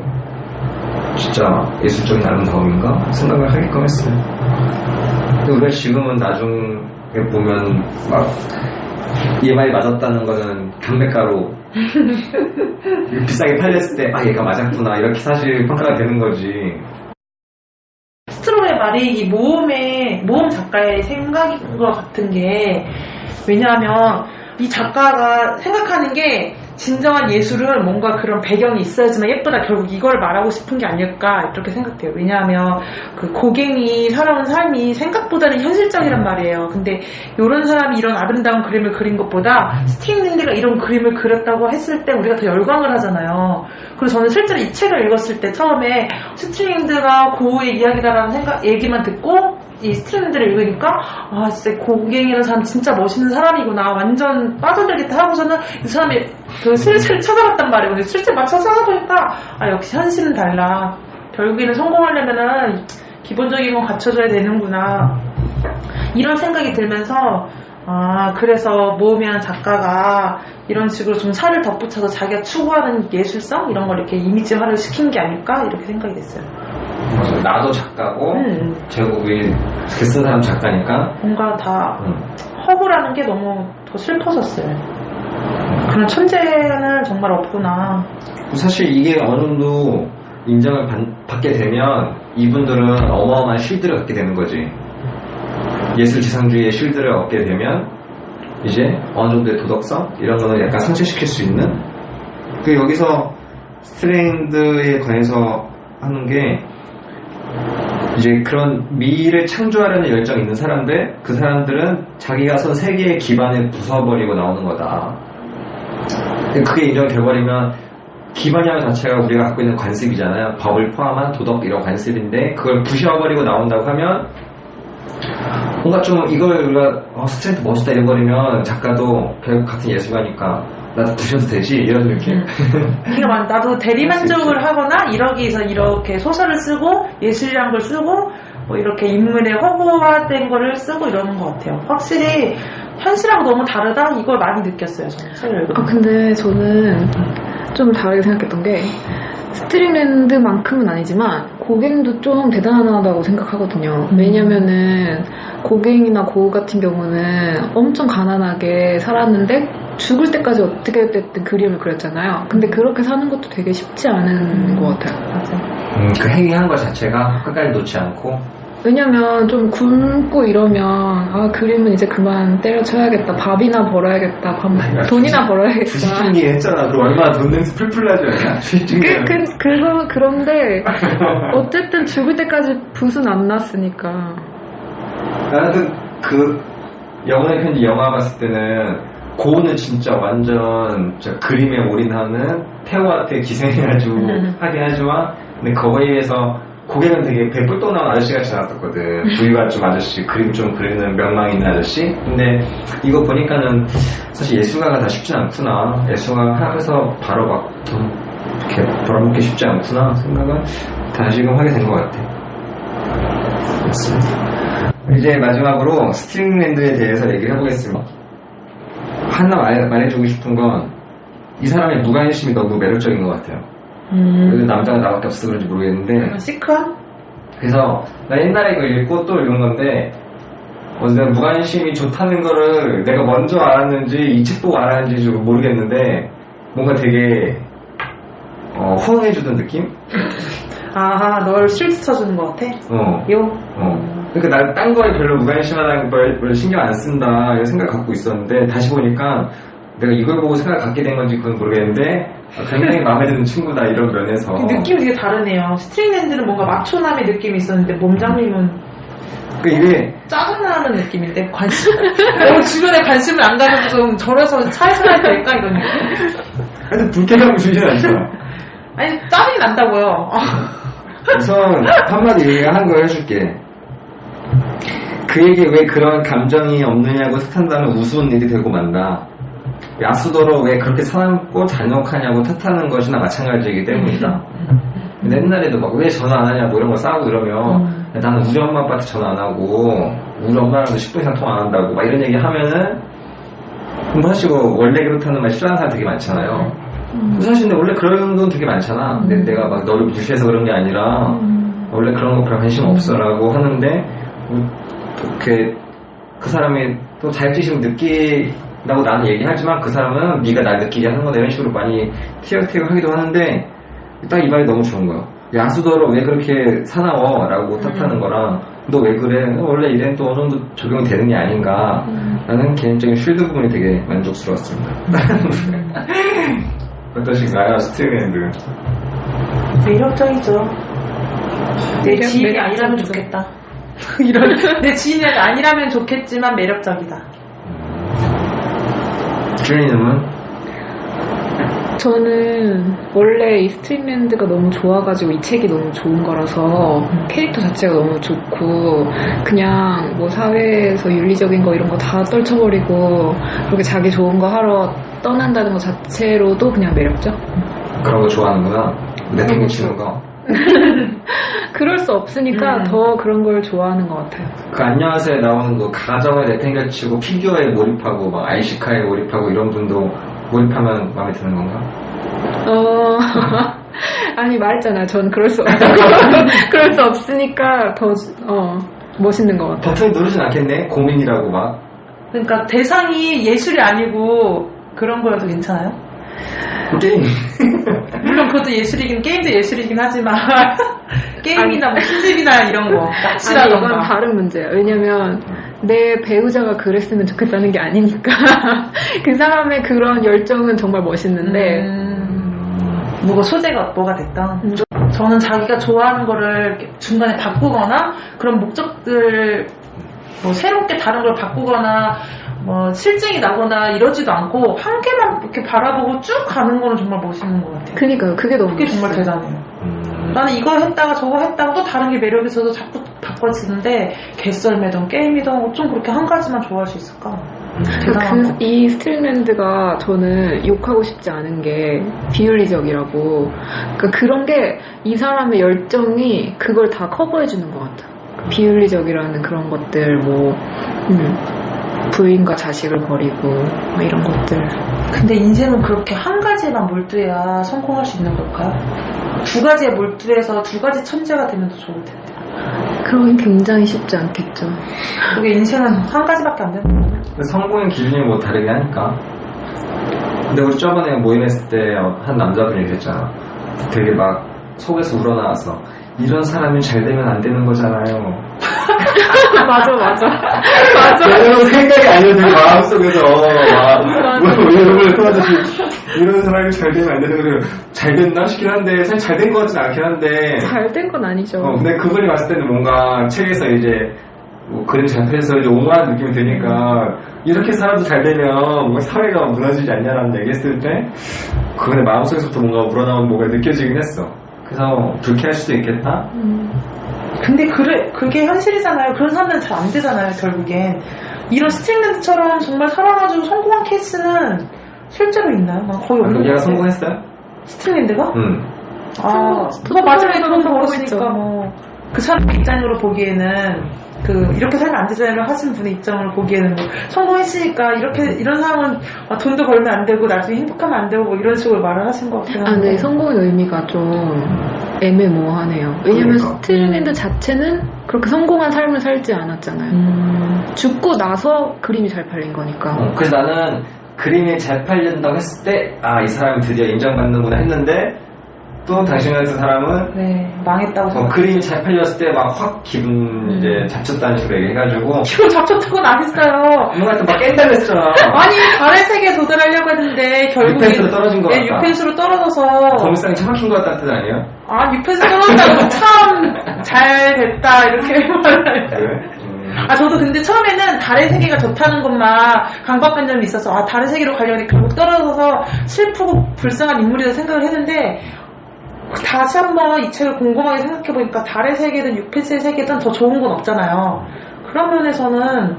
[SPEAKER 1] 진짜 예술적인 아름다움인가 생각을 하게끔 했어요. 근데 우리가 지금은 나중에 보면 막 얘 말이 맞았다는 거는 경매가로 비싸게 팔렸을 때 아 얘가 맞았구나 이렇게 사실 평가가 되는 거지.
[SPEAKER 2] 스트롱의 말이 이 모험 작가의 생각인 것 같은 게 왜냐하면 이 작가가 생각하는 게 진정한 예술은 뭔가 그런 배경이 있어야지만 예쁘다. 결국 이걸 말하고 싶은 게 아닐까 이렇게 생각해요. 왜냐하면 그 고갱이 살아온 삶이 생각보다는 현실적이란 말이에요. 근데 이런 사람이 이런 아름다운 그림을 그린 것보다 스팅랜드가 이런 그림을 그렸다고 했을 때 우리가 더 열광을 하잖아요. 그래서 저는 실제로 이 책을 읽었을 때 처음에 스팅랜드가 고우의 이야기다라는 얘기만 듣고 이 스트랜드를 읽으니까 아 진짜 고갱이라는 사람 진짜 멋있는 사람이구나 완전 빠져들겠다 하고서는 이 사람이 그 슬슬 찾아봤단 말이에요. 근데 실제 막 찾아보니까 아 역시 현실은 달라. 결국에는 성공하려면은 기본적인 건 갖춰줘야 되는구나 이런 생각이 들면서 아 그래서 모으면 작가가 이런 식으로 좀 살을 덧붙여서 자기가 추구하는 예술성 이런 걸 이렇게 이미지화를 시킨 게 아닐까 이렇게 생각이 됐어요.
[SPEAKER 1] 나도 작가고 제국이 이렇게 쓴 사람 작가니까
[SPEAKER 2] 뭔가 다 허구라는 게 너무 더 슬퍼졌어요. 그런 천재는 정말 없구나.
[SPEAKER 1] 사실 이게 어느 정도 인정을 받게 되면 이분들은 어마어마한 쉴드를 갖게 되는 거지. 예술지상주의의 쉴드를 얻게 되면 이제 어느 정도의 도덕성 이런 거는 약간 상쇄시킬 수 있는 그 여기서 스트랜드에 관해서 하는 게 이제 그런 미를 창조하려는 열정이 있는 사람들 그 사람들은 자기가 선 세계의 기반을 부숴버리고 나오는 거다. 그게 인정돼버리면 기반이라는 자체가 우리가 갖고 있는 관습이잖아요. 법을 포함한 도덕 이런 관습인데 그걸 부셔버리고 나온다고 하면 뭔가 좀 이걸 우리가 스트레이트 멋있다 이래버리면 작가도 결국 같은 예술가니까 나도 부셔도 되지 이런 느낌.
[SPEAKER 2] 그러니까 나도 대리만족을 하거나 이러기 위해서 이렇게 소설을 쓰고 예술이란 걸 쓰고 뭐 이렇게 인물의 허구화된 거를 쓰고 이러는 것 같아요. 확실히 현실하고 너무 다르다 이걸 많이 느꼈어요 저는 책을 읽으면서.
[SPEAKER 3] 근데 저는 좀 다르게 생각했던 게 스트링랜드만큼은 아니지만 고갱도 좀 대단하다고 생각하거든요. 왜냐면은 고갱이나 고우 같은 경우는 엄청 가난하게 살았는데 죽을 때까지 어떻게 됐든 그림을 그렸잖아요. 근데 그렇게 사는 것도 되게 쉽지 않은 것 같아요.
[SPEAKER 2] 맞아요.
[SPEAKER 1] 그 행위한 것 자체가 끝까지 놓지 않고
[SPEAKER 3] 왜냐면 좀 굶고 이러면 아 그림은 이제 그만 때려쳐야겠다. 밥이나 벌어야겠다. 돈이나 벌어야겠다.
[SPEAKER 1] 주식중계 했잖아. 그럼 얼마나 돈 냄새 풀풀 나죠. 주식중계.
[SPEAKER 3] 그런데 어쨌든 죽을 때까지 붓은 안 났으니까.
[SPEAKER 1] 나는 그 영혼의 편지 영화 봤을 때는 고우는 진짜 완전 그림에 올인하는 태호한테 기생해가지고 하긴 하지만 근데 거기에 비해서 고개는 되게 배불똥 나온 아저씨같이 나왔었거든. 부유가 좀 아저씨, 그림 좀 그리는 명망 있는 아저씨. 근데 이거 보니까는 사실 예술가가 다 쉽지 않구나. 예술가 하면서 바로 막 이렇게 벌어먹기 쉽지 않구나 생각을 다시금 하게 된 것 같아. 그렇습니다. 이제 마지막으로 스트링랜드에 대해서 얘기를 해보겠습니다. 하나 말해주고 싶은 건 이 사람의 무관심이 너무 매력적인 것 같아요. 남자가 나밖에 없어서 그런지 모르겠는데
[SPEAKER 2] 시크한?
[SPEAKER 1] 그래서 나 옛날에 이거 읽고 또 읽은 건데 내가 무관심이 좋다는 거를 내가 먼저 알았는지 이 책 보고 알았는지 좀 모르겠는데 뭔가 되게 호응해주던 느낌?
[SPEAKER 2] 아, 널 실수쳐주는 것 같아?
[SPEAKER 1] 그러니까 난 딴 거에 별로 무관심하다는 걸 별로 신경 안 쓴다 이런 생각 갖고 있었는데 다시 보니까 내가 이걸 보고 생각을 갖게 된 건지 그건 모르겠는데 굉장히 마음에 드는 친구다 이런 면에서
[SPEAKER 2] 그 느낌이 되게 다르네요. 스트링랜드는 뭔가 마초남의 느낌이 있었는데 몸장님은
[SPEAKER 1] 그 이게
[SPEAKER 2] 짜증나는 느낌인데 관심 주변에 관심을 안 가져서 좀 저래서 차에서 해야 될까 이런 느낌.
[SPEAKER 1] 하여튼 불쾌감을 주진 않잖아.
[SPEAKER 2] 아니 짜증이 난다고요.
[SPEAKER 1] 우선 한마디 얘기하는 걸 해줄게. 그에게 왜 그런 감정이 없느냐고 탓한다면 우스운 일이 되고 만다. 야수도로 왜 그렇게 사납고 잔혹하냐고 탓하는 것이나 마찬가지이기 때문이다. 근데 옛날에도 막 왜 전화 안 하냐고 이런 거 싸우고 이러면 나는 우리 엄마 아빠한테 전화 안 하고 우리 엄마랑도 10분 이상 통화 안 한다고 막 이런 얘기 하면은 공부하시고 원래 그렇다는 말 싫어하는 사람 되게 많잖아요. 사실 근데 원래 그런 건 되게 많잖아. 근데 내가 막 너를 무시해서 그런 게 아니라 원래 그런 거 별로 관심 없어라고 하는데 그 사람이 또 자격지심 느끼라고 나는 얘기하지만 그 사람은 네가 날 느끼게 하는 거다 이런 식으로 많이 티격태격 하기도 하는데 딱 이 말이 너무 좋은 거야. 야수더러 왜 그렇게 사나워? 라고 탓하는 거랑 너 왜 그래? 원래 이래는 또 어느 정도 적용이 되는 게 아닌가 라는 개인적인 쉴드 부분이 되게 만족스러웠습니다. 어떠신가요? 스트링랜드
[SPEAKER 2] 매력적이죠. 내 지인이 아니라면 좋겠다. 이런 내 지인이 아니라면 좋겠지만 매력적이다.
[SPEAKER 1] 주인님은?
[SPEAKER 3] 저는 원래 이 스트링랜드가 너무 좋아가지고 이 책이 너무 좋은 거라서 캐릭터 자체가 너무 좋고 그냥 뭐 사회에서 윤리적인 거 이런 거 다 떨쳐버리고 그렇게 자기 좋은 거 하러 떠난다는 거 자체로도 그냥 매력적?
[SPEAKER 1] 그런 거 좋아하는구나. 내팽개 치는 거.
[SPEAKER 3] 그럴 수 없으니까 더 그런 걸 좋아하는 것 같아요.
[SPEAKER 1] 그 안녕하세요에 나오는 그 가정에 내팽개 치고 피규어에 몰입하고 막 아이시카에 몰입하고 이런 분도 몰입하면 마음에 드는 건가?
[SPEAKER 3] 아니 말했잖아. 전 그럴 수 없다고. 그럴 수 없으니까 더 멋있는 것 같아요.
[SPEAKER 1] 버튼 누르진 않겠네? 고민이라고 막.
[SPEAKER 2] 그러니까 대상이 예술이 아니고 그런 거여도 괜찮아요?
[SPEAKER 1] 게임.
[SPEAKER 2] 물론 그것도 예술이긴 게임도 예술이긴 하지만 게임이나 뭐 시집이나 이런 거
[SPEAKER 3] 아니
[SPEAKER 2] 낚시라던가
[SPEAKER 3] 이건 다른 문제야. 왜냐면 내 배우자가 그랬으면 좋겠다는 게 아니니까 그 사람의 그런 열정은 정말 멋있는데
[SPEAKER 2] 뭐가 소재가 뭐가 됐던 저는 자기가 좋아하는 거를 이렇게 중간에 바꾸거나 그런 목적들 뭐 새롭게 다른 걸 바꾸거나 뭐 실증이 나거나 이러지도 않고 한 개만 이렇게 바라보고 쭉 가는 거는 정말 멋있는 것 같아요.
[SPEAKER 3] 그니까요. 그게 너무
[SPEAKER 2] 그게 정말
[SPEAKER 3] 멋있어요.
[SPEAKER 2] 대단해요. 나는 이거 했다가 저거 했다가 또 다른 게 매력있어서 자꾸 바꿔지는데 개썰매든 게임이든 어쩜 그렇게 한 가지만 좋아할 수 있을까? 대단한 거.
[SPEAKER 3] 이 스트링랜드가 저는 욕하고 싶지 않은 게 비윤리적이라고. 그러니까 그런 게 이 사람의 열정이 그걸 다 커버해주는 것 같아. 비윤리적이라는 그런 것들 뭐 부인과 자식을 버리고 뭐 이런 것들.
[SPEAKER 2] 근데 인생은 그렇게 한 가지에만 몰두해야 성공할 수 있는 걸까요? 두 가지에 몰두해서 두 가지 천재가 되면 더 좋을 텐데.
[SPEAKER 3] 그건 굉장히 쉽지 않겠죠.
[SPEAKER 2] 그게 인생은 한 가지밖에 안 되는 거예요.
[SPEAKER 1] 성공의 기준이 뭐 다르게 하니까. 근데 우리 저번에 모임했을 때 한 남자분이 그랬잖아. 되게 막 속에서 우러나와서 이런 사람이 잘 되면 안 되는 거잖아요.
[SPEAKER 3] 맞아. 맞아.
[SPEAKER 1] 그런 생각이 아니라 되게 마음속에서 이런 걸 토하듯이 이런 사람이 잘 되면 안 되는 거예요. 잘 됐나 싶긴 한데 사실 잘 된 것 같진 않긴 한데
[SPEAKER 3] 잘 된 건 아니죠.
[SPEAKER 1] 근데 그분이 봤을 때는 뭔가 책에서 이제 뭐 그림 잘 펴서 이제 옹호하는 느낌이 드니까 이렇게 살아도 잘 되면 뭔가 사회가 무너지지 않냐라는 얘기했을 때 그분의 마음속에서부터 뭔가 우러나오는 뭐가 느껴지긴 했어. 그래서 불쾌할 수도 있겠다.
[SPEAKER 2] 근데 그게 현실이잖아요. 그런 사람들은 잘 안 되잖아요, 결국엔. 이런 스트링랜드처럼 정말 살아가지고 성공한 케이스는 실제로 있나요? 난 거의 없는 것
[SPEAKER 1] 얘가
[SPEAKER 2] 같아요.
[SPEAKER 1] 성공했어요?
[SPEAKER 2] 스트링랜드가?
[SPEAKER 1] 응.
[SPEAKER 2] 그거 마지막에 돈
[SPEAKER 3] 성공하고
[SPEAKER 2] 벌었으니까
[SPEAKER 3] 있죠.
[SPEAKER 2] 뭐. 그 사람 입장으로 보기에는 이렇게 살면 안 되잖아요 하시는 분의 입장으로 보기에는 뭐 성공했으니까 이런 사람은 돈도 벌면 안 되고 나중에 행복하면 안 되고 뭐 이런 식으로 말을 하신 것 같아요.
[SPEAKER 3] 네, 성공의 의미가 좀 애매모호하네요. 왜냐면
[SPEAKER 1] 그러니까.
[SPEAKER 3] 스트링랜드 자체는 그렇게 성공한 삶을 살지 않았잖아요. 죽고 나서 그림이 잘 팔린 거니까.
[SPEAKER 1] 그래서 나는 그림이 잘 팔린다고 했을 때 이 사람이 드디어 인정받는구나 했는데 또 당신 같은 사람은
[SPEAKER 2] 네, 망했다고 생각.
[SPEAKER 1] 그림이 잘 팔렸을 때 막 확 기분 이제 잡쳤다는 식으로 얘기해가지고
[SPEAKER 2] 기분 잡쳤다고는 안 했어요.
[SPEAKER 1] 뭔가 또 막 깬다고 했잖아.
[SPEAKER 2] 아니, 달의 세계에 도달하려고 했는데, 결국에.
[SPEAKER 1] 6펜스로 떨어진 것
[SPEAKER 2] 네,
[SPEAKER 1] 같다.
[SPEAKER 2] 6펜스로 떨어져서.
[SPEAKER 1] 검색이 처박힌 것 같다는 뜻 아니에요?
[SPEAKER 2] 아, 6펜스 떨어졌다고 참 잘 됐다, 이렇게 말해요.
[SPEAKER 1] 그래?
[SPEAKER 2] 아, 저도 근데 처음에는 달의 세계가 좋다는 것만 강박한 점이 있어서, 아, 달의 세계로 가려니 결국 떨어져서 슬프고 불쌍한 인물이라 생각을 했는데, 다시 한번 이 책을 곰곰하게 생각해보니까 달의 세계든 6펜스의 세계든 더 좋은 건 없잖아요. 그런 면에서는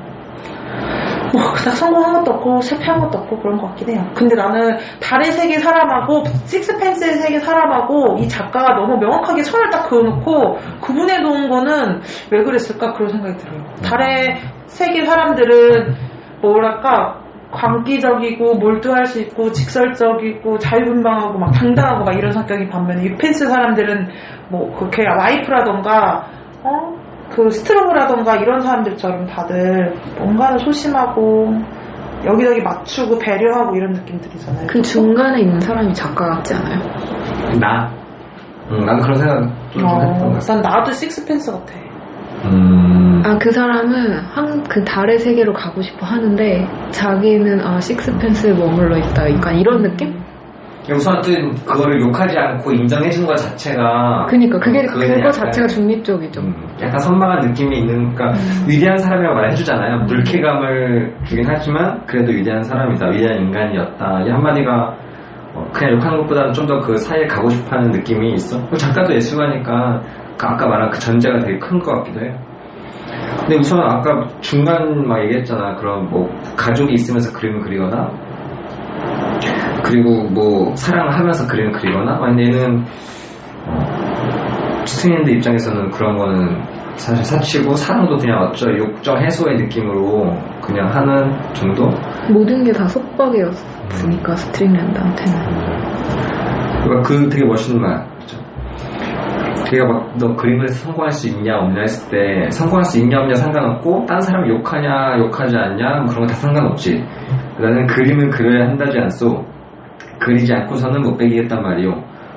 [SPEAKER 2] 뭐 그닥 성공한 것도 없고 실패한 것도 없고 그런 것 같긴 해요. 근데 나는 달의 세계 사람하고 식스펜스의 세계 사람하고 이 작가가 너무 명확하게 선을 딱 그어놓고 구분해 놓은 거는 왜 그랬을까 그런 생각이 들어요. 달의 세계 사람들은 뭐랄까 광기적이고 몰두할 수 있고 직설적이고 자유분방하고 막 당당하고 막 이런 성격이 반면에 유펜스 사람들은 뭐 그렇게 와이프라던가 그 스트로브라던가 이런 사람들처럼 다들 뭔가를 소심하고 여기저기 맞추고 배려하고 이런 느낌들이잖아요.
[SPEAKER 3] 그 중간에 있는 사람이 작가 같지 않아요?
[SPEAKER 1] 나는 그런 생각 좀 했던 것 같아.
[SPEAKER 2] 난 나도 식스펜스 같아.
[SPEAKER 3] 아, 그 사람은 그 달의 세계로 가고 싶어 하는데 자기는 식스펜스에 머물러 있다. 약간 이런 느낌?
[SPEAKER 1] 우선은 그거를 욕하지 않고 인정해주는 것 자체가
[SPEAKER 3] 그니까 그거
[SPEAKER 1] 약간,
[SPEAKER 3] 자체가 중립적이죠.
[SPEAKER 1] 약간 선망한 느낌이 있는, 그러니까 위대한 사람이라고 말해주잖아요. 물쾌감을 주긴 하지만 그래도 위대한 사람이다, 위대한 인간이었다. 이 한마디가 그냥 욕하는 것보다는 좀 더 그 사이에 가고 싶어하는 느낌이 있어. 작가도 예술가니까 아까 말한 그 전제가 되게 큰 것 같기도 해요. 근데 우선 아까 중간 막 얘기했잖아. 그런 뭐 가족이 있으면서 그림을 그리거나, 그리고 뭐 사랑을 하면서 그림을 그리거나. 근데 얘는 스트리님들 입장에서는 그런 거는 사실 사치고, 사랑도 그냥 욕정 해소의 느낌으로 그냥 하는 정도?
[SPEAKER 3] 모든 게 다 속박이었으니까 스트링랜드한테는.
[SPEAKER 1] 그러니까 되게 멋있는 말. 걔가 막 너 그림에서 성공할 수 있냐 없냐 했을 때, 성공할 수 있냐 없냐 상관없고 다른 사람을 욕하냐 욕하지 않냐 뭐 그런 거 다 상관없지. 나는 그림을 그려야 한다지 않소. 그리지 않고서는 못 베기겠단 말이오.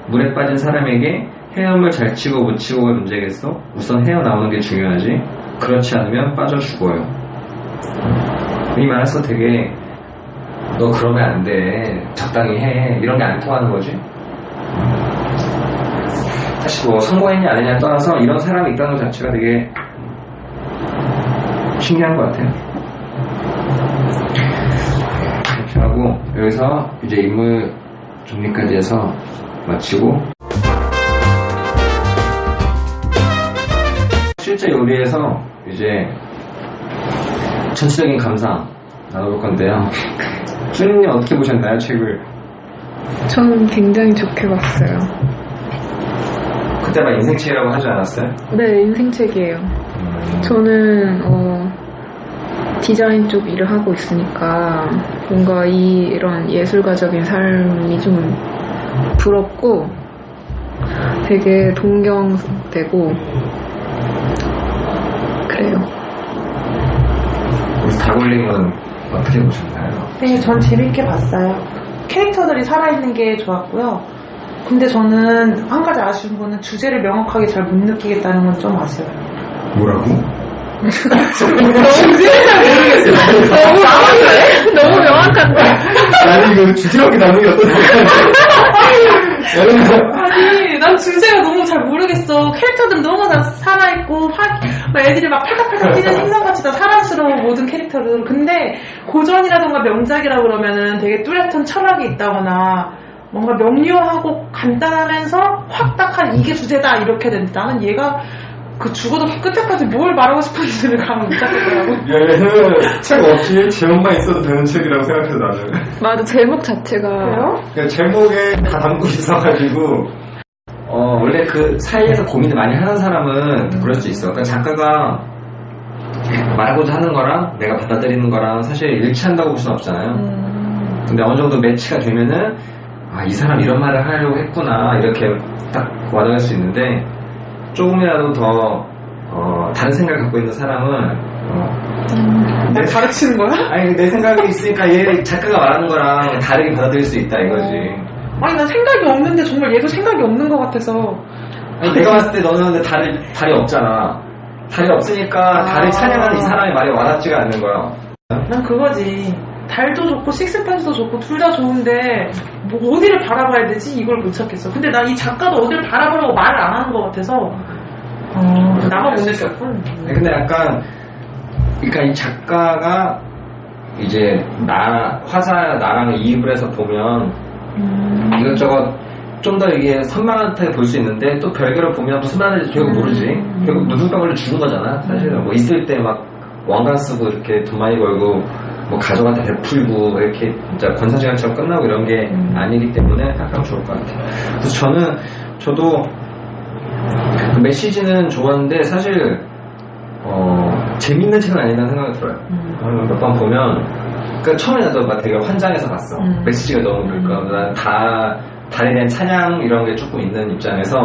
[SPEAKER 1] 물에 빠진 사람에게 헤엄을 잘 치고 못 치고가 문제겠어? 우선 헤어나오는 게 중요하지. 그렇지 않으면 빠져 죽어요. 이 말에서 되게 너 그러면 안 돼, 적당히 해, 이런 게 안 통하는 거지. 사실 뭐 성공했냐 안 했냐를 떠나서 이런 사람이 있다는 것 자체가 되게 신기한 것 같아요. 이렇게 하고 여기서 이제 인물 정리까지 해서 마치고, 실제 요리에서 이제 전체적인 감상 나눠볼 건데요. 수님님 어떻게 보셨나요, 책을?
[SPEAKER 3] 저는 굉장히 좋게 봤어요.
[SPEAKER 1] 그때 막 인생책이라고 하지 않았어요?
[SPEAKER 3] 네, 인생책이에요. 저는 디자인 쪽 일을 하고 있으니까 뭔가 이런 예술가적인 삶이 좀 부럽고 되게 동경되고 그래요.
[SPEAKER 1] 우리 다골님은 어떻게 보셨나요?
[SPEAKER 2] 네, 전 재밌게 봤어요. 캐릭터들이 살아있는 게 좋았고요. 근데 저는 한 가지 아쉬운 거는 주제를 명확하게 잘 못 느끼겠다는 건 좀 아쉬워요.
[SPEAKER 1] 뭐라고?
[SPEAKER 2] 주제를 잘 모르겠어요.
[SPEAKER 3] 너무 명확한데?
[SPEAKER 1] 아니 이거 주제밖에 남는 게 어떠세요?
[SPEAKER 2] 아니, 난 주제가 너무 잘 모르겠어. 캐릭터들 너무 다 살아있고, 애들이 막 팔딱팔딱 뛰는 생선같이 다 사랑스러워, 모든 캐릭터들. 근데 고전이라던가 명작이라 그러면은 되게 뚜렷한 철학이 있다거나, 뭔가 명료하고 간단하면서 확딱한 이게 주제다, 이렇게 되는데 나는 얘가 그 죽어도 끝에까지 뭘 말하고 싶은지를 감을 못 잡겠더라고.
[SPEAKER 1] 얘는 책 없이 제목만 있어도 되는 책이라고 생각해서 나는.
[SPEAKER 3] 맞아, 제목 자체가.
[SPEAKER 2] 그래요?
[SPEAKER 1] 그냥 제목에 다 담고 있어가지고, 원래 그 사이에서 고민을 많이 하는 사람은 그럴 수 있어. 그러니까 작가가 말하고자 하는 거랑 내가 받아들이는 거랑 사실 일치한다고 볼 수는 없잖아요. 근데 어느 정도 매치가 되면은, 이 사람 이런 말을 하려고 했구나, 이렇게 딱 와닿을 수 있는데, 조금이라도 더 다른 생각을 갖고 있는 사람은
[SPEAKER 2] 날 가르치는 거야?
[SPEAKER 1] 아니 내 생각이 있으니까 얘 작가가 말하는 거랑 다르게 받아들일 수 있다 이거지.
[SPEAKER 2] 아니 난 생각이 없는데 정말 얘도 생각이 없는 것 같아서.
[SPEAKER 1] 아니, 내가 봤을 때 너는 근데 달이 없잖아. 달이 없으니까 달을 찬양하는 이 사람의 말이 와닿지가 않는 거야.
[SPEAKER 2] 난 그거지. 달도 좋고 식스펜스도 좋고 둘 다 좋은데 뭐 어디를 바라봐야 되지? 이걸 못 찾겠어. 근데 난 이 작가도 어디를 바라보라고 말을 안 하는 것 같아서 나만 못 느꼈군.
[SPEAKER 1] 근데 약간 그러니까 이 작가가 이제 나랑 이입을 해서 보면 이것저것 좀 더 이게 선망한테 볼 수 있는데 또 별개로 보면 또 선망한테 결국 모르지. 결국 누군가를 주는 거잖아. 사실은 뭐 있을 때 막 왕관 쓰고 이렇게 돈 많이 벌고 뭐 가족한테 베풀고 이렇게 진짜 권사시간처럼 끝나고 이런 게 아니기 때문에 약간 좋을 것 같아요. 그래서 저도 그 메시지는 좋았는데 사실 재밌는 책은 아니라는 생각이 들어요. 몇 번 보면 그러니까 처음에 나도 막 되게 환장해서 봤어. 메시지가 너무 그러니까 난 달에 대한 찬양 이런 게 조금 있는 입장에서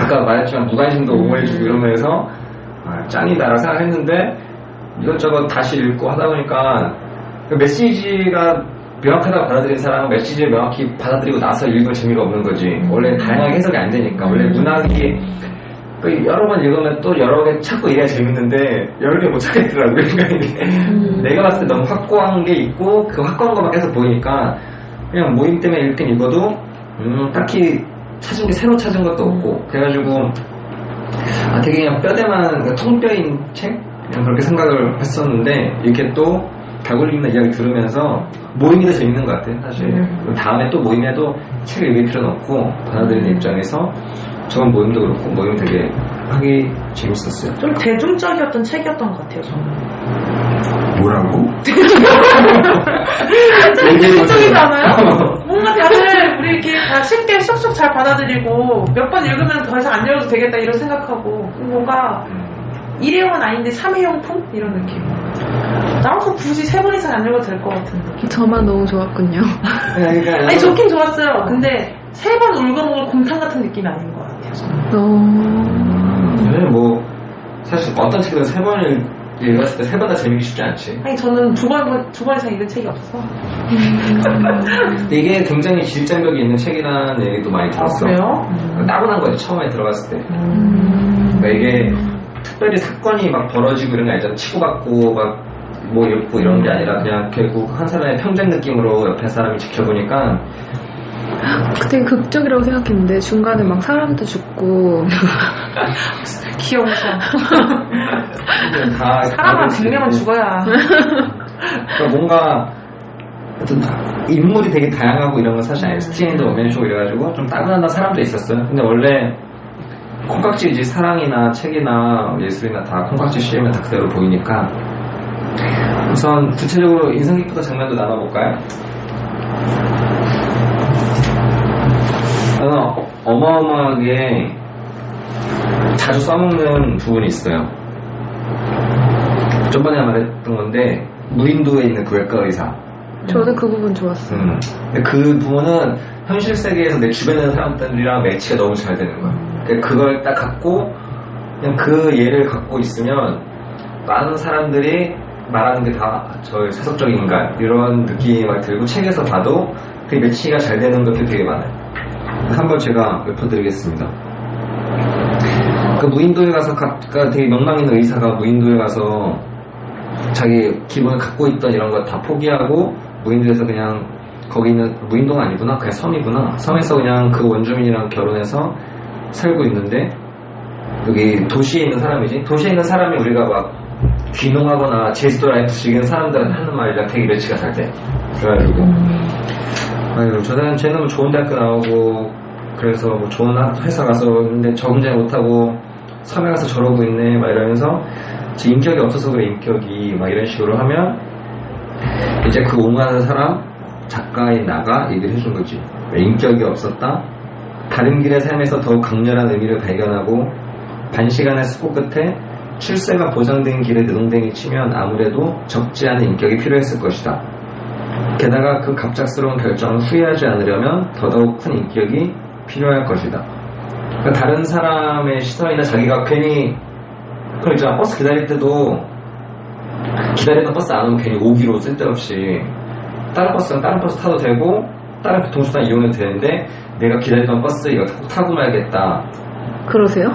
[SPEAKER 1] 아까 말했지만 무관심도 옹호해주고 이러면서 짱이다라고 생각했는데 이것저것 다시 읽고 하다 보니까 그 메시지가 명확하다고 받아들인 사람은 메시지를 명확히 받아들이고 나서 읽을 재미가 없는 거지. 원래 다양하게 해석이 안 되니까. 원래 문학이 여러 번 읽으면 또 여러 개 찾고 이래야 재밌는데 여러 개 못 찾겠더라고요. 그러니까 내가 봤을 때 너무 확고한 게 있고 그 확고한 것만 계속 보이니까 그냥 모임 때문에 읽긴 읽어도 딱히 새로 찾은 것도 없고 그래가지고 되게 그냥 뼈대만 통뼈인 책? 그냥 그렇게 생각을 했었는데 이렇게 또 다굴리는 이야기 들으면서 모임이 더 재밌는 것 같아요. 사실 다음에 또 모임에도 책을 읽을 필요는 없고 받아들이는 입장에서 저번 모임도 그렇고 모임 되게 하기 재밌었어요.
[SPEAKER 2] 좀 대중적이었던 책이었던 것 같아요, 저는.
[SPEAKER 4] 뭐라고?
[SPEAKER 2] 대중적이지 않아요? 뭔가 다들 우리 이렇게 다 쉽게 쏙쏙 잘 받아들이고 몇 번 읽으면 더 이상 안 읽어도 되겠다 이런 생각하고 뭔가 일회용은 아닌데 3회용품? 이런 느낌. 나도 굳이 3번 이상 안 읽어도 될 것 같은 느낌.
[SPEAKER 3] 저만 너무 좋았군요.
[SPEAKER 2] 아니 좋긴 좋았어요. 근데 3번 울고먹을 곰탕 같은 느낌이 아닌 것 같아요.
[SPEAKER 1] 저는 뭐 사실 어떤 책을 3번을 읽었을 때 3번 다 재밌기 쉽지 않지.
[SPEAKER 2] 아니 저는 두 번 이상 읽은 책이 없어서.
[SPEAKER 1] 이게 굉장히 질장벽이 있는 책이라는 얘기도 많이 들었어.
[SPEAKER 2] 그래요?
[SPEAKER 1] 따분한 거지 처음에 들어갔을 때. 그러니까 이게 특별히 사건이 막 벌어지고 이런 게 아니잖아. 치고받고 막 뭐 읽고 이런 게 아니라 그냥 결국 한 사람의 평생 느낌으로 옆에 사람이 지켜보니까
[SPEAKER 3] 되게 극적이라고 생각했는데 중간에 막 사람도 죽고
[SPEAKER 2] 귀여우셔.
[SPEAKER 1] 다
[SPEAKER 2] 사람은 100명은 죽어야.
[SPEAKER 1] 그러니까 뭔가 인물이 되게 다양하고 이런 건 사실 아니에요. 스티엔드 오맨쇼 이래가지고 좀 따분한 사람도 있었어요. 근데 원래 콩깍지이지 사랑이나 책이나 예술이나 다 콩깍지 씌우면 다 그대로 보이니까 우선 구체적으로 인상 깊었던 장면도 나눠볼까요? 저는 어마어마하게 자주 써먹는 부분이 있어요. 저번에 말했던 건데 무인도에 있는 그 외과 의사.
[SPEAKER 3] 저도 그 부분 좋았어요.
[SPEAKER 1] 근데 그 부분은 현실 세계에서 내 주변에 있는 사람들이랑 매치가 너무 잘 되는 거야. 그걸 딱 갖고 그냥 그 예를 갖고 있으면 많은 사람들이 말하는 게 다 저의 세속적인 인간 이런 느낌이 막 들고 책에서 봐도 되게 매치가 잘 되는 것들이 되게 많아요. 한번 제가 읊어드리겠습니다. 그 무인도에 가서 되게 명망 있는 의사가 무인도에 가서 자기 기본을 갖고 있던 이런 거 다 포기하고 무인도에서 그냥 거기 있는 무인도가 아니구나 그냥 섬이구나 섬에서 그냥 그 원주민이랑 결혼해서 살고 있는데 여기 도시에 있는 사람이지 도시에 있는 사람이 우리가 막 귀농하거나 제주도 라이프 즐기는 사람들한테 하는 말이랑 되게 매치가 잘 돼. 그래가지고 아유 쟤는 뭐 좋은 대학교 나오고 그래서 뭐 좋은 회사 가서 근데 적응 잘 못하고 섬에 가서 저러고 있네 막 이러면서 인격이 없어서 그래 인격이 막 이런 식으로 하면 이제 그 옹호하는 사람 작가인 나가 얘기를 해준 거지. 인격이 없었다 다른 길의 삶에서 더욱 강렬한 의미를 발견하고 반시간의 수고 끝에 출세가 보장된 길에 느동댕이 치면 아무래도 적지 않은 인격이 필요했을 것이다. 게다가 그 갑작스러운 결정을 후회하지 않으려면 더더욱 큰 인격이 필요할 것이다. 그러니까 다른 사람의 시선이나 자기가 괜히 그럼 있잖아 버스 기다릴 때도 기다리던 버스 안 오면 괜히 오기로 쓸데없이 다른 버스는 다른 버스 타도 되고 다른 교통수단 이용해도 되는데 내가 기다리던 버스 이거 꼭 타고 말겠다.
[SPEAKER 3] 그러세요?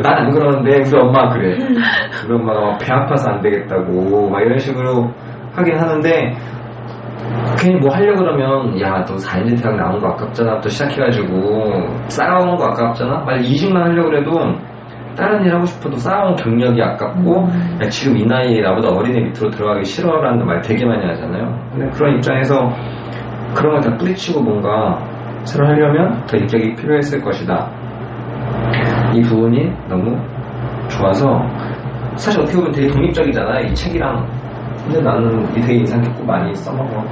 [SPEAKER 1] 난 안 그러는데 우리 엄마가 그래. 우리 엄마가 막 배 아파서 안 되겠다고 막 이런 식으로 하긴 하는데 괜히 뭐 하려고 그러면 야 너 4년제 대학 나온 거 아깝잖아. 또 시작해가지고 쌓아온 거 아깝잖아. 만약 이직만 하려고 그래도 다른 일 하고 싶어도 쌓아온 경력이 아깝고 야, 지금 이 나이에 나보다 어린애 밑으로 들어가기 싫어라는 말 되게 많이 하잖아요. 근데 그런 입장에서 그런 걸 다 뿌리치고 뭔가 새로 하려면 더 인격이 필요했을 것이다. 이 부분이 너무 좋아서 사실 어떻게 보면 되게 독립적이잖아 이 책이랑. 근데 나는 이 되게 인상 깊고 많이 써먹어.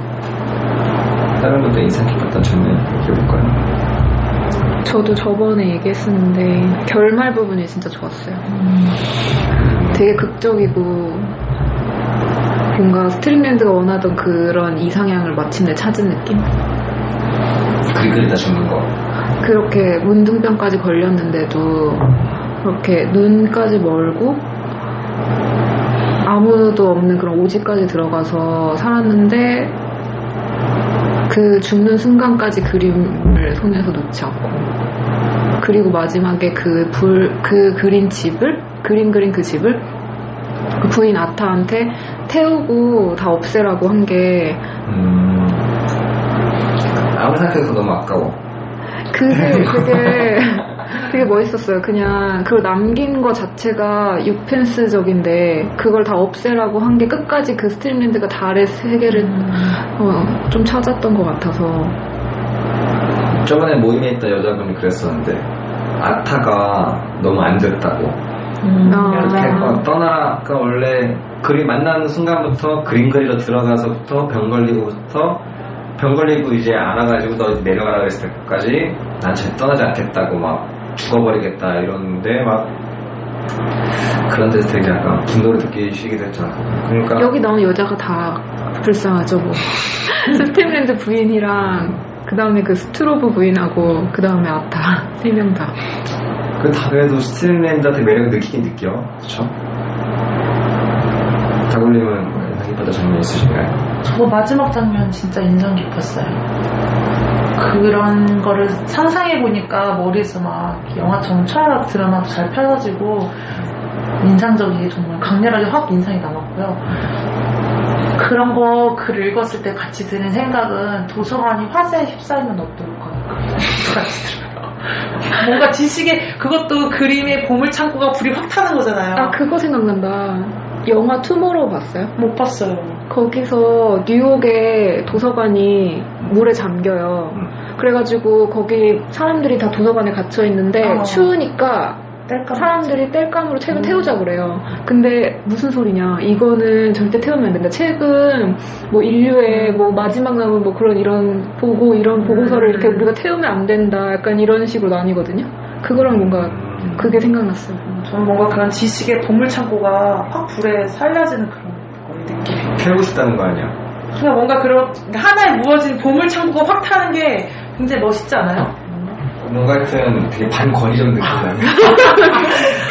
[SPEAKER 1] 다른 분도 인상 깊었던 장면 얘기해볼까요?
[SPEAKER 3] 저도 저번에 얘기했었는데 결말 부분이 진짜 좋았어요. 되게 극적이고 뭔가 스트링랜드가 원하던 그런 이상향을 마침내 찾은 느낌?
[SPEAKER 1] 그리다 죽는 거.
[SPEAKER 3] 그렇게 문둥병까지 걸렸는데도 그렇게 눈까지 멀고 아무도 없는 그런 오지까지 들어가서 살았는데 그 죽는 순간까지 그림을 손에서 놓지 않고 그리고 마지막에 그 그린 집을 그림 그린 그 집을 그 부인 아타한테 태우고 다 없애라고 한 게
[SPEAKER 1] 아무리 생각해도 너무 아까워.
[SPEAKER 3] 그게 되게 멋있었어요. 그냥 그걸 남긴 거 자체가 유펜스적인데 그걸 다 없애라고 한 게 끝까지 그 스트림랜드가 달의 세계를 좀 찾았던 것 같아서.
[SPEAKER 1] 저번에 모임에 있던 여자분이 그랬었는데 아타가 너무 안 됐다고. 이렇게 떠나가 원래 그림 만나는 순간부터 그림 그리러 들어가서부터 병 걸리고 이제 안아가지고 너 이제 내려가라 그랬을 때까지 난 절대 떠나지 않겠다고 막 죽어버리겠다 이러는데 막 그런 데서 되게 약간 분노를 느끼시기도 했잖아. 그러니까
[SPEAKER 3] 여기 나온 여자가 다 불쌍하죠 뭐. 스팀랜드 부인이랑 그 다음에 그 스트로브 부인하고 그 다음에 아타 3명 다.
[SPEAKER 1] 그 다음에도 스팀랜드한테 매력을 느끼긴 느껴. 그쵸? 다굴님은 인상 깊었던 장면 있으신가요?
[SPEAKER 2] 저 마지막 장면 진짜 인상 깊었어요. 그런 거를 상상해보니까 머리에서 막 영화처럼 철학 드라마도 잘 펼쳐지고 인상적이게 정말 강렬하게 확 인상이 남았고요. 그런 거 글을 읽었을 때 같이 드는 생각은 도서관이 화재에 휩싸이면 어떨까 뭔가 지식의 그것도 그림의 보물창고가 불이 확 타는 거잖아요.
[SPEAKER 3] 아 그거 생각난다. 영화 투모로우 봤어요?
[SPEAKER 2] 못 봤어요.
[SPEAKER 3] 거기서 뉴욕의 도서관이 물에 잠겨요. 그래가지고 거기 사람들이 다 도서관에 갇혀 있는데 추우니까 사람들이 땔감으로 책을 태우자 그래요. 근데 무슨 소리냐? 이거는 절대 태우면 안 된다. 책은 뭐 인류의 뭐 마지막 남은 뭐 그런 이런 보고서를 이렇게 우리가 태우면 안 된다. 약간 이런 식으로 나뉘거든요. 그거랑 뭔가 그게 생각났어요.
[SPEAKER 2] 저는 뭔가 그런 지식의 보물창고가 확 불에 살려지는 그런 거의 느낌.
[SPEAKER 1] 태우고 싶다는 거 아니야?
[SPEAKER 2] 그냥 뭔가 그런 하나에 무어진 보물창고가 확 타는 게 굉장히 멋있지 않아요?
[SPEAKER 1] 뭔가 하여튼 되게 반권위적 느낌이 나네.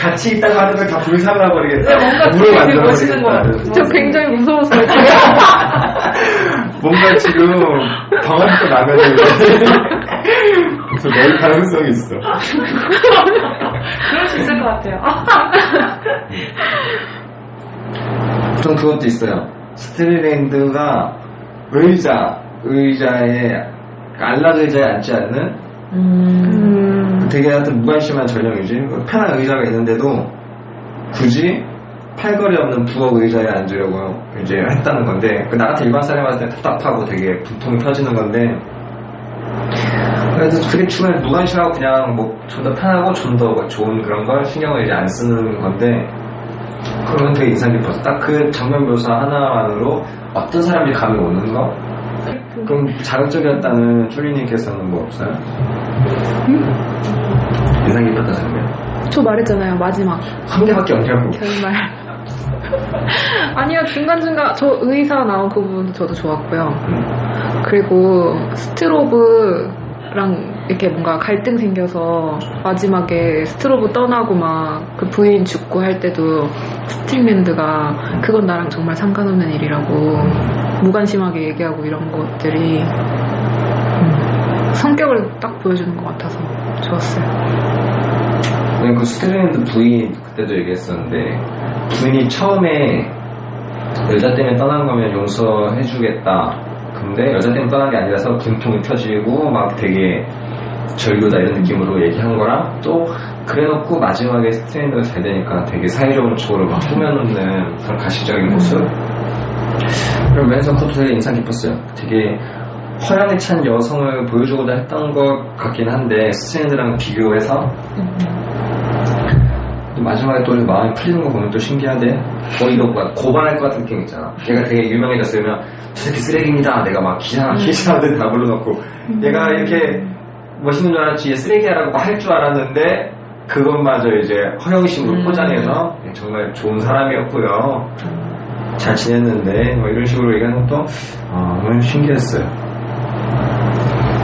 [SPEAKER 1] 같이 있다가 하는 걸 다 불살라버리겠다.
[SPEAKER 2] 뭔가 되게 멋있는 것 같아요.
[SPEAKER 3] 저 굉장히 무서웠어요. 지금.
[SPEAKER 1] 뭔가 지금 덩어리도 나면은 그래서 넣을 가능성이 있어.
[SPEAKER 2] 그럴 수 있을 것 같아요.
[SPEAKER 1] 전 그것도 있어요. 스트리랜드가 의자에 안락 의자에 앉지 않는 되게 하여튼 무관심한 전형이지. 편한 의자가 있는데도 굳이 팔걸이 없는 부엌 의자에 앉으려고 이제 했다는 건데 나 같은 일반 사람한테 답답하고 되게 분통이 터지는 건데 그래서 그게 중간에 무관심하고 그냥 뭐 좀 더 편하고 좀 더 좋은 그런 걸 신경을 이제 안 쓰는 건데 그러면 되게 인상 깊었어. 딱 그 장면 묘사 하나만으로 어떤 사람이 감이 오는 거? 그럼 자극적이었다는 쭈리님께서는 뭐 없어요? 인상 깊었던 장면?
[SPEAKER 3] 저 말했잖아요. 마지막
[SPEAKER 1] 한 개밖에 없냐고.
[SPEAKER 3] 결말. 아니요, 중간중간 저 의사 나온 그 부분도 저도 좋았고요. 그리고 스트로브랑 이렇게 뭔가 갈등 생겨서 마지막에 스트로브 떠나고 막 그 부인 죽고 할 때도 스틸랜드가 그건 나랑 정말 상관없는 일이라고 무관심하게 얘기하고 이런 것들이 성격을 딱 보여주는 것 같아서 좋았어요.
[SPEAKER 1] 그 스트레인드 부인 그때도 얘기했었는데 부인이 처음에 여자 때문에 떠난 거면 용서해주겠다. 근데 여자 때문에 떠난 게 아니라서 분통이 터지고 막 되게 절규다 이런 느낌으로 얘기한 거랑 또 그래놓고 마지막에 스트레인드가 잘 되니까 되게 사회적으로 막 꾸며놓는 그런 가시적인 모습. 그러면서 그것도 되게 인상 깊었어요. 되게 허영에 찬 여성을 보여주고자 했던 것 같긴 한데 스트레인드랑 비교해서 또 마지막에 또 마음이 풀리는 거 보면 또 신기하대. 거의 너 고발할 것 같은 느낌 있잖아. 얘가 되게 유명해졌으면 저 새끼 쓰레기입니다. 내가 막 기자한테 다 불러놓고 얘가 이렇게 멋있는 줄 알았지 쓰레기라고 할 줄 알았는데 그것마저 이제 허영심으로 포장해서 정말 좋은 사람이었고요. 잘 지냈는데 뭐 이런 식으로 얘기하는 것도 너무 신기했어요.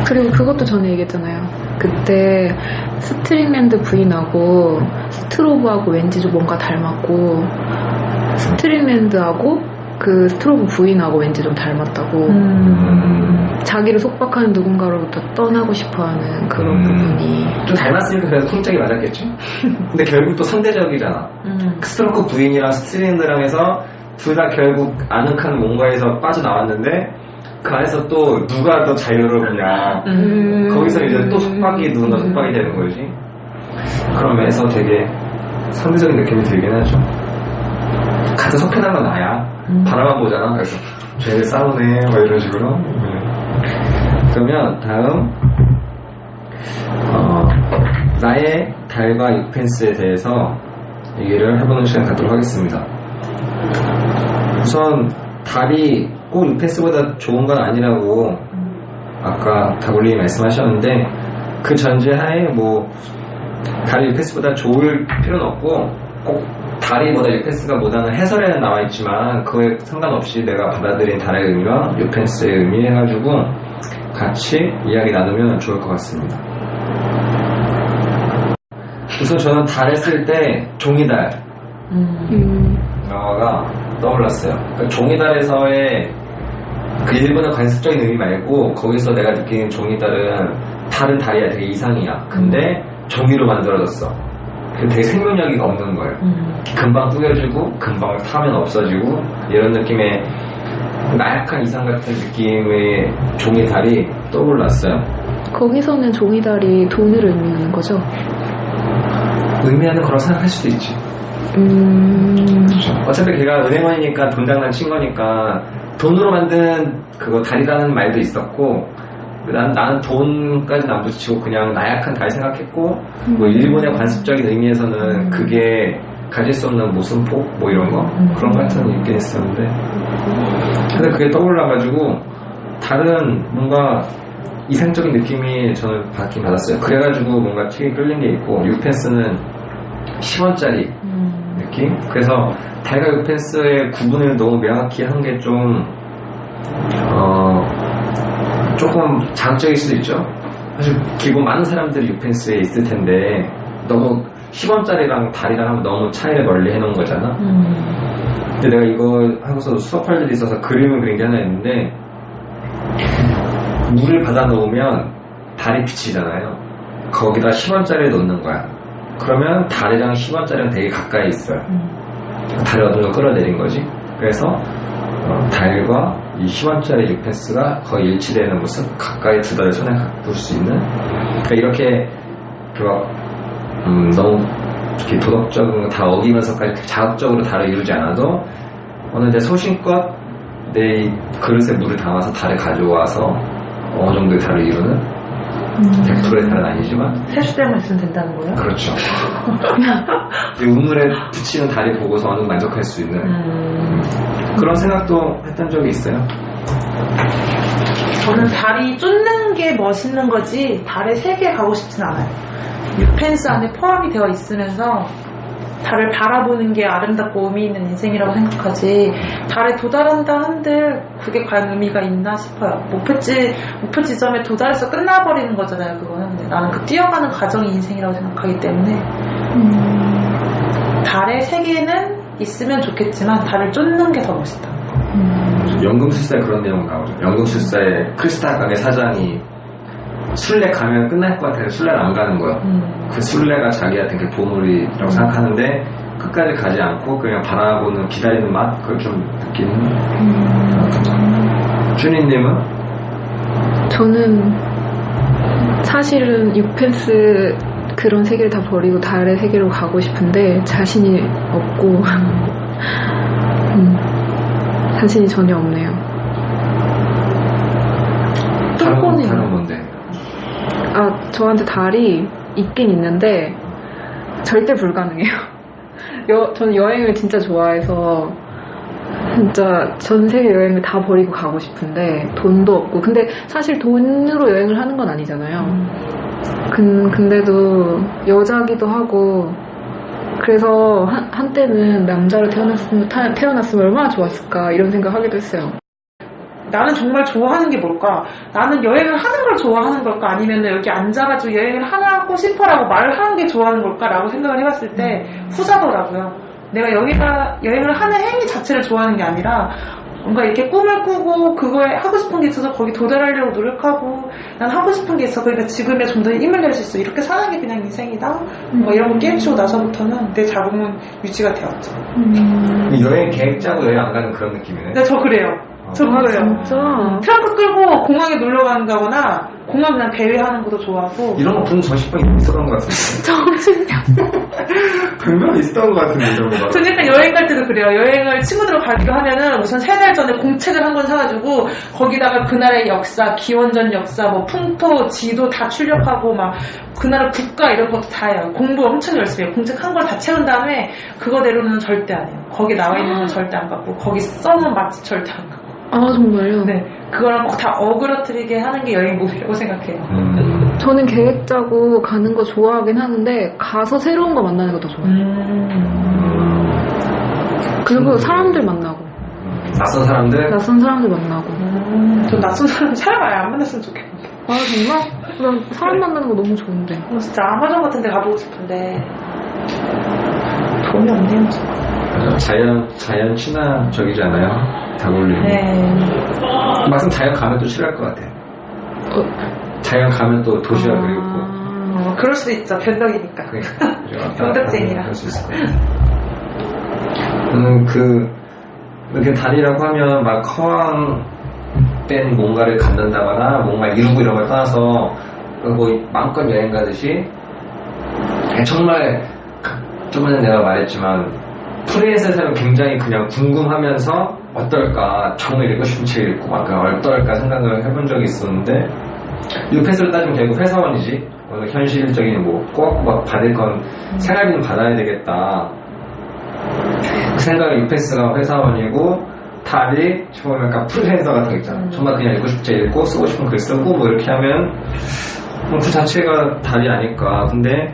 [SPEAKER 3] 그리고 그것도 전에 얘기했잖아요. 그때 스트링랜드 부인하고 스트로브하고 왠지 좀 뭔가 닮았고 스트링랜드하고 그 스트로브 부인하고 왠지 좀 닮았다고. 자기를 속박하는 누군가로부터 떠나고 싶어하는 그런 부분이
[SPEAKER 1] 좀 닮았으니까 그래서 쿵짝이 맞았겠죠. 근데 결국 또 상대적이잖아. 스트로크 부인이랑 스트링랜드랑 해서 둘 다 결국 아늑한 뭔가에서 빠져나왔는데 그 안에서 또 누가 더 자유를 보냐. 거기서 이제 또 속박이 누군가 속박이 되는 거지. 그런 면에서 되게 상대적인 느낌이 들긴 하죠. 같은 속해난 건 나야. 바라만 보잖아. 그래서 쟤네 싸우네 뭐 이런 식으로. 그러면 다음 나의 달과 육펜스에 대해서 얘기를 해보는 시간 갖도록 하겠습니다. 우선 달이 꼭 육펜스보다 좋은 건 아니라고 아까 다골님이 말씀하셨는데 그 전제하에 뭐 달이 육펜스보다 좋을 필요는 없고 꼭 달이보다 육펜스가 못하는 해설에는 나와 있지만 그에 상관없이 내가 받아들인 달의 의미와 육펜스의 의미 해가지고 같이 이야기 나누면 좋을 것 같습니다. 우선 저는 달을 쓸 때 종이달 영화가 떠올랐어요. 그러니까 종이달에서의 그 일본의 관습적인 의미 말고 거기서 내가 느끼는 종이달은 다른 달이야 되게 이상이야. 근데 종이로 만들어졌어. 되게 생명력이 없는 거예요. 금방 꾸겨지고 금방 타면 없어지고 이런 느낌의 나약한 이상 같은 느낌의 종이달이 떠올랐어요.
[SPEAKER 3] 거기서는 종이달이 돈을 의미하는 거죠?
[SPEAKER 1] 의미하는 거라고 생각할 수도 있지. 어차피 걔가 은행원이니까 돈 장난 친 거니까 돈으로 만든 그거 달이라는 말도 있었고 나는 돈까지는 안 붙이고 그냥 나약한 달 생각했고 뭐 일본의 관습적인 의미에서는 그게 가질 수 없는 모순포 뭐 이런 거 그런 거 같은 거 있긴 했었는데 근데 그게 떠올라가지고 다른 뭔가 이상적인 느낌이 저는 받긴 받았어요. 그래가지고 뭔가 책이 끌린 게 있고 육펜스는 10원짜리 느낌? 그래서 달과 육펜스의 구분을 너무 명확히 한 게 좀 조금 자극적일 수도 있죠. 사실 기본 많은 사람들이 육펜스에 있을 텐데 너무 10원짜리랑 달이랑 하면 너무 차이를 멀리 해놓은 거잖아. 근데 내가 이거 하고서 수업할 일이 있어서 그림을 그린 게 하나 있는데 물을 받아 놓으면 달이 비치잖아요. 거기다 10원짜리를 놓는 거야. 그러면 달이랑 10원짜리랑 되게 가까이 있어요. 달이 어느 정도 끌어내린 거지. 그래서 달과 이 10원짜리 육펜스가 거의 일치되는 모습, 가까이 두 달을 손에 갖고 수 있는. 그러니까 이렇게 너무 이렇게 도덕적인 거 다 어기면서까지 자극적으로 달을 이루지 않아도 어느 데 소신껏 내 그릇에 물을 담아서 달을 가져와서 어느 정도의 달을 이루는 100%의 달은 아니지만
[SPEAKER 2] 세수대만 있으면 된다는 거예요?
[SPEAKER 1] 그렇죠. 우물에 붙이는 달이 보고서 어느 정도 만족할 수 있는 그런 생각도 했던 적이 있어요.
[SPEAKER 2] 저는 달이 쫓는 게 멋있는 거지 달의 세계에 가고 싶진 않아요. 육펜스 안에 포함이 되어 있으면서 달을 바라보는 게 아름답고 의미 있는 인생이라고 생각하지 달에 도달한다 한들 그게 과연 의미가 있나 싶어요. 목표 지점에 도달해서 끝나버리는 거잖아요. 그거는. 근데 나는 그 뛰어가는 과정이 인생이라고 생각하기 때문에 달의 세계는 있으면 좋겠지만 달을 쫓는 게 더 멋있다.
[SPEAKER 1] 연금술사에 그런 내용 나오죠. 연금술사에 크리스탈 가게 사장이 순례 가면 끝날 것 같아서 순례를 안 가는 거야. 그 순례가 자기한테 그 보물이라고 생각하는데 끝까지 가지 않고 그냥 바라보는 기다리는 맛 그걸 좀 느끼는. 준희님은?
[SPEAKER 3] 저는 사실은 유펜스 그런 세계를 다 버리고 달의 세계로 가고 싶은데 자신이 없고 자신이 전혀 없네요.
[SPEAKER 1] 다른 뭔데?
[SPEAKER 3] 저한테 달이 있긴 있는데 절대 불가능해요. 저는 여행을 진짜 좋아해서 진짜 전 세계 여행을 다 버리고 가고 싶은데 돈도 없고 근데 사실 돈으로 여행을 하는 건 아니잖아요. 근데도 여자기도 하고 그래서 한때는 남자로 태어났으면 얼마나 좋았을까 이런 생각하기도 했어요.
[SPEAKER 2] 나는 정말 좋아하는 게 뭘까? 나는 여행을 하는 걸 좋아하는 걸까? 아니면 여기 앉아가지고 여행을 하고 싶어라고 말을 하는 게 좋아하는 걸까? 라고 생각을 해봤을 때 후자더라고요. 내가 여행을 하는 행위 자체를 좋아하는 게 아니라 뭔가 이렇게 꿈을 꾸고 그거에 하고 싶은 게 있어서 거기 도달하려고 노력하고 난 하고 싶은 게 있어. 그러니까 지금에 좀 더 힘을 낼 수 있어. 이렇게 사는 게 그냥 인생이다. 뭐 이런 거 깨우치고 나서부터는 내 자궁은 유지가 되었죠.
[SPEAKER 1] 여행 계획 짜고 여행 안 가는 그런 느낌이네.
[SPEAKER 2] 근데 저 그래요. 저 그래요.
[SPEAKER 3] 진짜?
[SPEAKER 2] 트렁크 끌고 공항에 놀러 간다거나 공항 그냥 배회하는 것도 좋아하고
[SPEAKER 1] 이런 거 보는 정신병이 있었던 것 같은데.
[SPEAKER 3] 정신력.
[SPEAKER 1] 분명 있었던 것 같은데 이런 거.
[SPEAKER 2] 전 약간 여행 갈 때도 그래요. 여행을 친구들과 가기로 하면은 우선 3달 전에 공책을 한 권 사가지고 거기다가 그날의 역사, 기원전 역사, 뭐 풍토, 지도 다 출력하고 막 그나라 국가 이런 것도 다 해요. 공부 엄청 열심히 해요. 공책 한 권 다 채운 다음에 그거대로는 절대 안 해요. 거기 나와 있는 건 절대 안 갖고 거기 써놓은 맛집 절대 안 갖고.
[SPEAKER 3] 정말요?
[SPEAKER 2] 네, 그거랑 다 어그러뜨리게 하는 게 여행 몸이라고 생각해요.
[SPEAKER 3] 저는 계획 짜고 가는 거 좋아하긴 하는데 가서 새로운 거 만나는 것도 좋아해요. 그리고 사람들 만나고
[SPEAKER 1] 낯선 사람들?
[SPEAKER 3] 낯선 사람들 만나고
[SPEAKER 2] 전 낯선 사람 아예 안 만났으면 좋겠는데.
[SPEAKER 3] 정말? 난 사람 만나는 거 너무 좋은데.
[SPEAKER 2] 진짜 아마존 같은 데 가보고 싶은데 돈이 없네요.
[SPEAKER 1] 자연 친화적이잖아요. 다굴리.
[SPEAKER 2] 네.
[SPEAKER 1] 막상 자연 가면 또 싫어할 것 같아. 자연 가면 또 도시가 그리고.
[SPEAKER 2] 그럴 수도 있죠. 변덕이니까. 변덕쟁이라.
[SPEAKER 1] 그럴 수 있을 것 같아. 이렇게 달이라고 하면 막 허황된 뭔가를 갖는다거나 뭔가 이루고 이런 걸 떠나서 뭐 마음껏 여행 가듯이 정말 좀 전에 내가 말했지만 프리랜서에 살면 굉장히 그냥 궁금하면서 어떨까 정말 읽고 싶은 책 읽고 막 어떨까 생각을 해본 적이 있었는데 유패스로 따지면 결국 회사원이지 어느 현실적인 뭐 꼬박꼬박 받을 건 생활비는 받아야 되겠다 그 생각에 유패스가 회사원이고 달이 처음에 약간 프리랜서 같은 거 있잖아 정말 그냥 읽고 싶은 책 읽고 쓰고 싶은 글 쓰고 뭐 이렇게 하면 그 자체가 달이 아닐까 근데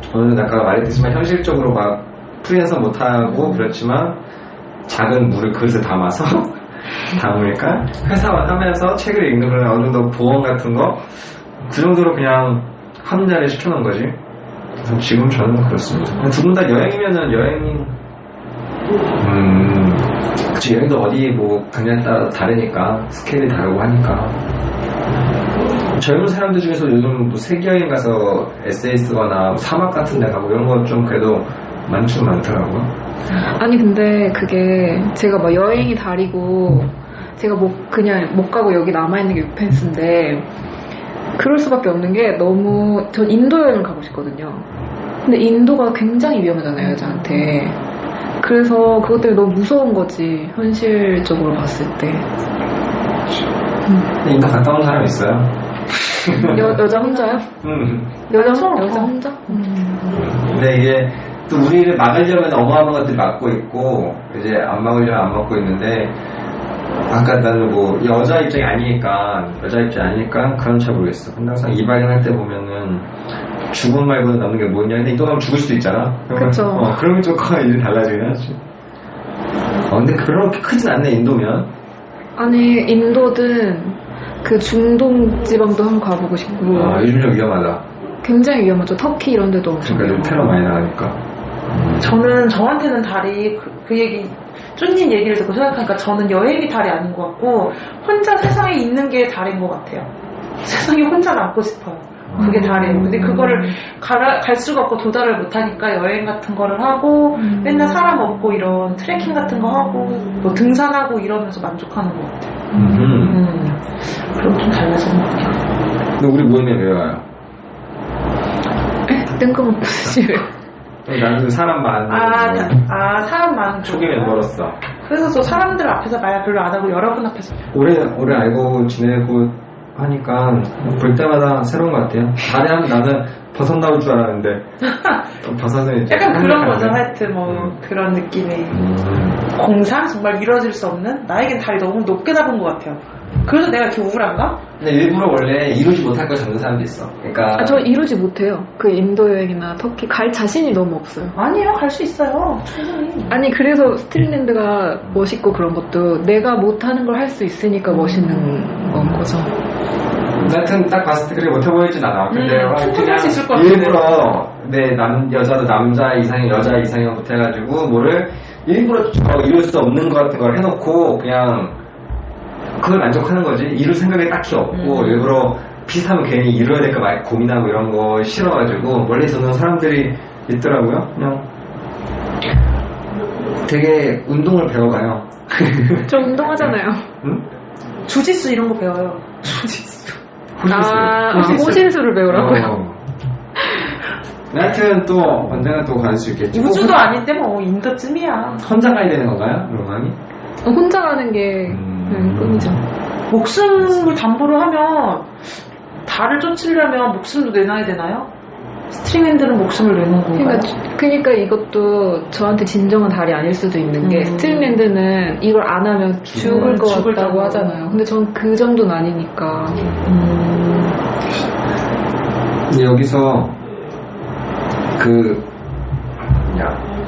[SPEAKER 1] 저는 아까 말했듯이만 현실적으로 막 프리랜서 못하고 그렇지만 작은 물을 그릇에 담아서 담으니까 회사원 하면서 책을 읽는 건 어느 정도 보험 같은 거 그 정도로 그냥 합리화를 시켜놓은 거지 그래서 지금 저는 그렇습니다 두 분 다 여행이면은 여행이 그치 여행도 어디 뭐 강연에 따라 다르니까 스케일이 다르고 하니까 젊은 사람들 중에서 요즘 뭐 세계여행 가서 에세이 쓰거나 사막 같은 데 가고 이런 거 좀 그래도 많더라고요.
[SPEAKER 3] 아니 근데 그게 제가 막 여행이 다리고 제가 그냥 못 가고 여기 남아있는 게 유펜스인데 그럴 수밖에 없는 게 너무 전 인도 여행을 가고 싶거든요. 근데 인도가 굉장히 위험하잖아요 여자한테. 그래서 그것 때문에 너무 무서운 거지 현실적으로 봤을 때.
[SPEAKER 1] 인도 갔다 온 사람 있어요?
[SPEAKER 3] 여자 혼자요? 여자 혼자?
[SPEAKER 1] 근데 이게 또 우리를 막으려면 어마어마한 것들이 막고 있고 이제 안 막으려면 안 막고 있는데 아까 나는 뭐 여자 입장이 아니니까 그건 잘 모르겠어. 근데 항상 이발할 때 보면은 죽음 말고는 남는 게 뭐냐 근데 인도 가면 죽을 수도 있잖아.
[SPEAKER 3] 그쵸.
[SPEAKER 1] 그러면 조금 일이 달라지긴 하지. 근데 그렇게 크진 않네 인도면.
[SPEAKER 3] 아니 인도든 그 중동 지방도 한번 가보고 싶고.
[SPEAKER 1] 요즘 좀 위험하다.
[SPEAKER 3] 굉장히 위험하죠. 터키 이런 데도 엄청.
[SPEAKER 1] 그러니까 요즘 테러 많이 나가니까.
[SPEAKER 2] 저한테는 달이 그 얘기 쫀님 얘기를 듣고 생각하니까 저는 여행이 달이 아닌 것 같고 혼자 세상에 있는 게 달인 것 같아요. 세상에 혼자 남고 싶어요. 그게 다래요. 근데 그거를 갈 수가 없고 도달을 못하니까 여행 같은 거를 하고 맨날 사람 없고 이런 트레킹 같은 거 하고 뭐 등산하고 이러면서 만족하는 것 같아요. 그럼 좀 달라지는 것 같아요.
[SPEAKER 1] 근데 우리 모임에 왜 와요?
[SPEAKER 3] 뜬금없이
[SPEAKER 1] 나는 사람 많은
[SPEAKER 2] 사람 많은
[SPEAKER 1] 초기
[SPEAKER 2] 쪽이요?
[SPEAKER 1] 멤버로서
[SPEAKER 2] 그래서 저 사람들 앞에서 말 별로 안 하고 여러분 앞에서
[SPEAKER 1] 오래 알고 지내고 하니까 볼 때마다 새로운 것 같아요. 달에 하면 나는 버섯 나올 줄 알았는데 버섯은 이제
[SPEAKER 2] 약간 그런
[SPEAKER 1] 한국에
[SPEAKER 2] 거죠.
[SPEAKER 1] 가네.
[SPEAKER 2] 하여튼 뭐 그런 느낌의 공상? 정말 이뤄질 수 없는? 나에겐 달이 너무 높게 잡은 것 같아요. 그래서 내가 이렇게 우울한가?
[SPEAKER 1] 근데 일부러 원래 이루지 못할 걸 잡는 사람도 있어. 그러니까
[SPEAKER 3] 저 이루지 못해요. 그 인도 여행이나 터키 갈 자신이 너무 없어요.
[SPEAKER 2] 아니에요. 갈 수 있어요. 충분히.
[SPEAKER 3] 아니 그래서 스틸랜드가 멋있고 그런 것도 내가 못하는 걸 할 수 있으니까 멋있는 건 거죠.
[SPEAKER 1] 하여튼 딱 봤을 때 그렇게 못해 보이진 않아. 근데
[SPEAKER 2] 충분히 할 수 있을 것 같은데.
[SPEAKER 1] 일부러 여자도 남자 이상형 여자 이상형 못해가지고 뭐를 일부러 이룰 수 없는 것 같은 걸 해놓고 그냥 그걸 만족하는 거지. 이룰 생각이 딱히 없고 일부러 비슷하면 괜히 이뤄야 될까 말 고민하고 이런 거 싫어가지고 멀리 두는 사람들이 있더라고요. 그냥 되게 운동을 배워가요.
[SPEAKER 3] 저 운동하잖아요.
[SPEAKER 1] 응?
[SPEAKER 2] 주짓수 이런 거 배워요. 주짓수.
[SPEAKER 3] 호신술을 배우라고요.
[SPEAKER 1] 하여튼 또 언젠가 또 갈 수 있겠지.
[SPEAKER 2] 우주도 아닌데 뭐 인도쯤이야.
[SPEAKER 1] 혼자 가야 되는 건가요? 로망이?
[SPEAKER 3] 혼자 가는 게 꿈이죠.
[SPEAKER 2] 목숨을 담보로 하면 달을 쫓으려면 목숨도 내놔야 되나요? 스트링핸드는 목숨을 내는 건가요?
[SPEAKER 3] 그러니까 이것도 저한테 진정한 달이 아닐 수도 있는 게 스틸랜드는 이걸 안 하면 죽을 것
[SPEAKER 2] 죽을
[SPEAKER 3] 같다고
[SPEAKER 2] 정도.
[SPEAKER 3] 하잖아요. 근데 전 그 정도는 아니니까.
[SPEAKER 1] 근데 여기서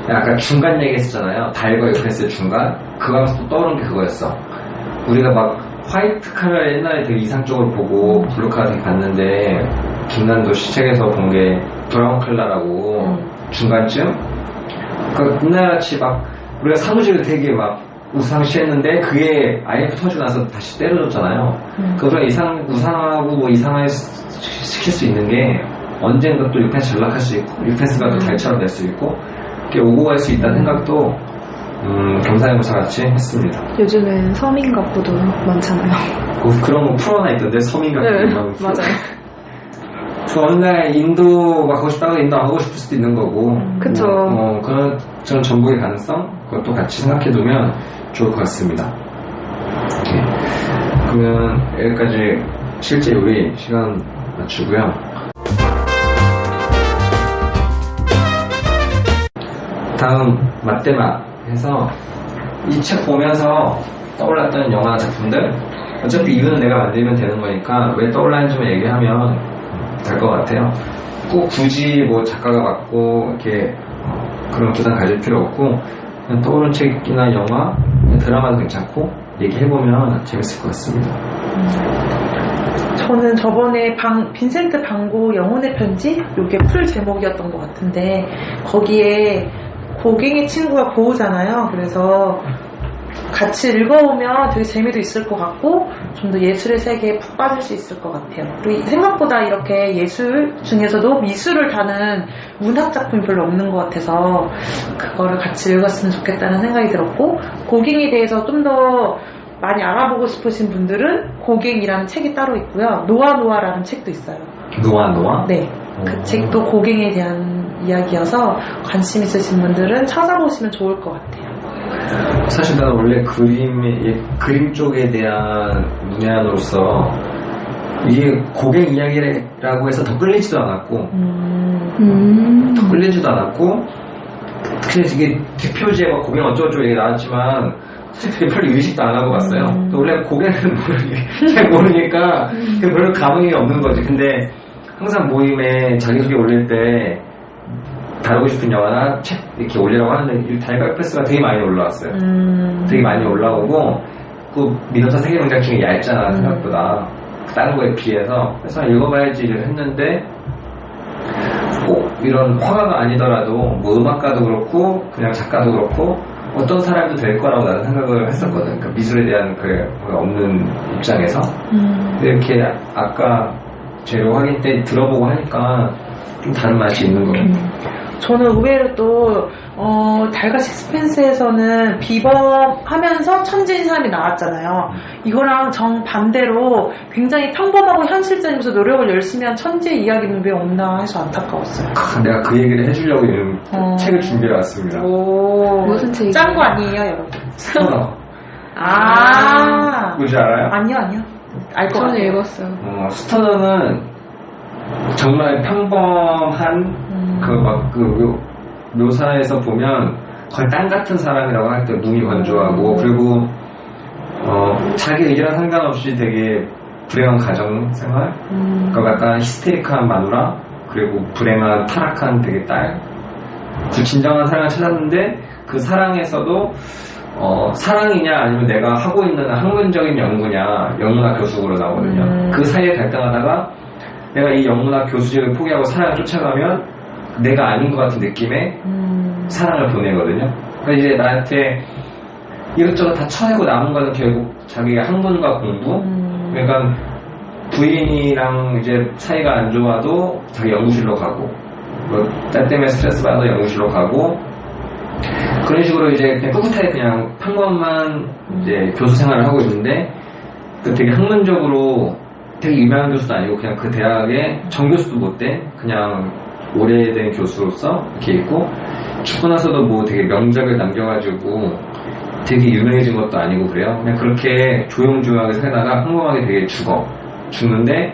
[SPEAKER 1] 아까 중간 얘기했었잖아요. 달과 유펜스의 중간. 그거 하면서 또 떠오른 게 그거였어. 우리가 막 화이트 카메라 옛날에 되게 이상적으로 보고 블루 카메라 되게 봤는데 김난도 시책에서 본 게 브라운 컬러라고 중간쯤. 그 옛날같이 막 우리가 사무실을 되게 막 우상시했는데 그게 IMF 터지고 나서 다시 때려줬잖아요. 그보다 우상하고 뭐 이상할 시킬 수 있는 게 언젠가 또 유펜스 전락할 수 있고 유펜스가 또 달처럼 될 수 있고 이렇게 오고 갈 수 있다는 생각도 겸사겸사 같이 했습니다.
[SPEAKER 3] 요즘엔 서민갑부도 많잖아요.
[SPEAKER 1] 그런 거 풀어 하나 있던데 서민가
[SPEAKER 3] 네, 맞아요.
[SPEAKER 1] 그 어느 날 인도 막 가고 싶다고 인도 안 가고 싶을 수도 있는 거고
[SPEAKER 3] 그쵸.
[SPEAKER 1] 그런 전 전북의 가능성 그것도 같이 생각해 두면 좋을 것 같습니다. 그러면 여기까지 실제 우리 시간 맞추고요. 다음 맛대맛 해서 이 책 보면서 떠올랐던 영화 작품들 어차피 이유는 내가 만들면 되는 거니까 왜 떠올랐는지만 얘기하면 될 것 같아요. 꼭 굳이 뭐 작가가 맡고 이렇게 그런 부담 가질 필요 없고 그냥 떠오른 책이나 영화, 드라마도 괜찮고 얘기해보면 재밌을 것 같습니다.
[SPEAKER 2] 저는 저번에 빈센트 방고 영혼의 편지? 이게 풀 제목이었던 것 같은데 거기에 고갱이 친구가 고우잖아요. 그래서 같이 읽어보면 되게 재미도 있을 것 같고 좀 더 예술의 세계에 푹 빠질 수 있을 것 같아요. 그리고 생각보다 이렇게 예술 중에서도 미술을 다는 문학 작품이 별로 없는 것 같아서 그거를 같이 읽었으면 좋겠다는 생각이 들었고 고갱에 대해서 좀 더 많이 알아보고 싶으신 분들은 고갱이라는 책이 따로 있고요. 노아노아라는 책도 있어요.
[SPEAKER 1] 노아?
[SPEAKER 2] 네. 그 책도 고갱에 대한 이야기여서 관심 있으신 분들은 찾아보시면 좋을 것 같아요.
[SPEAKER 1] 사실 나는 원래 그림 쪽에 대한 문외한으로서 이게 고갱 이야기라고 해서 더 끌리지도 않았고 더 끌리지도 않았고 그래서 이게 대표지에 막 고갱 어쩌고저쩌고 얘기 나왔지만 사실 별로 의식도 안 하고 봤어요. 또 원래 고갱은 잘 모르니까 별로 감흥이 없는 거지. 근데 항상 모임에 자기소개 올릴 때 다루고 싶은 영화나 책 이렇게 올리라고 하는데 이 달걀 패스가 되게 많이 올라왔어요. 되게 많이 올라오고 그 미노타 세계명작 중에 얇잖아 생각보다 다른 거에 비해서. 그래서 읽어봐야지를 했는데 꼭 이런 화가가 아니더라도 뭐 음악가도 그렇고 그냥 작가도 그렇고 어떤 사람도 될 거라고 나는 생각을 했었거든. 그러니까 미술에 대한 그 없는 입장에서. 근데 이렇게 아까 재료 확인 때 들어보고 하니까 좀 다른 맛이 있는 거 같아요.
[SPEAKER 2] 저는 의외로 또 달걀 식스펜스에서는 비범하면서 천재인 사람이 나왔잖아요. 이거랑 정반대로 굉장히 평범하고 현실적이면서 노력을 열심히 한 천재 이야기는 왜 없나 해서 안타까웠어요.
[SPEAKER 1] 내가 그 얘기를 해주려고 이런 책을 준비해 왔습니다.
[SPEAKER 2] 오,
[SPEAKER 3] 무슨 책이에요?
[SPEAKER 2] 짠 거 아니에요, 여러분?
[SPEAKER 1] 스토너.
[SPEAKER 2] 아,
[SPEAKER 1] 뭔지 알아요?
[SPEAKER 2] 아니요. 알 것
[SPEAKER 3] 저는
[SPEAKER 2] 같아요.
[SPEAKER 3] 읽었어요.
[SPEAKER 1] 스토너는 정말 평범한 그 묘사에서 보면 거의 땅 같은 사람이라고 할 때 눈이 건조하고 그리고 자기 의지랑 상관없이 되게 불행한 가정 생활 그러니까 약간 히스테릭한 마누라 그리고 불행한 타락한 되게 딸 그 진정한 사랑을 찾았는데 그 사랑에서도 사랑이냐 아니면 내가 하고 있는 학문적인 연구냐 영문학 교수로 나오거든요. 그 사이에 갈등하다가 내가 이 영문학 교수직을 포기하고 사랑을 쫓아가면 내가 아닌 것 같은 느낌의 사랑을 보내거든요. 그러니까 이제 나한테 이것저것 다 쳐내고 남은 거는 결국 자기가 학문과 공부 그러니까 부인이랑 이제 사이가 안 좋아도 자기 연구실로 가고 딸 때문에 스트레스 받아서 연구실로 가고 그런 식으로 이제 그냥 꿋꿋하게 그냥 평범한 이제 교수 생활을 하고 있는데 그 되게 학문적으로 되게 유명한 교수도 아니고 그냥 그 대학에 정교수도 못 돼 그냥 오래된 교수로서 이렇게 있고 죽고 나서도 뭐 되게 명작을 남겨가지고 되게 유명해진 것도 아니고 그래요. 그냥 그렇게 조용조용하게 살다가 평범하게 되게 죽는데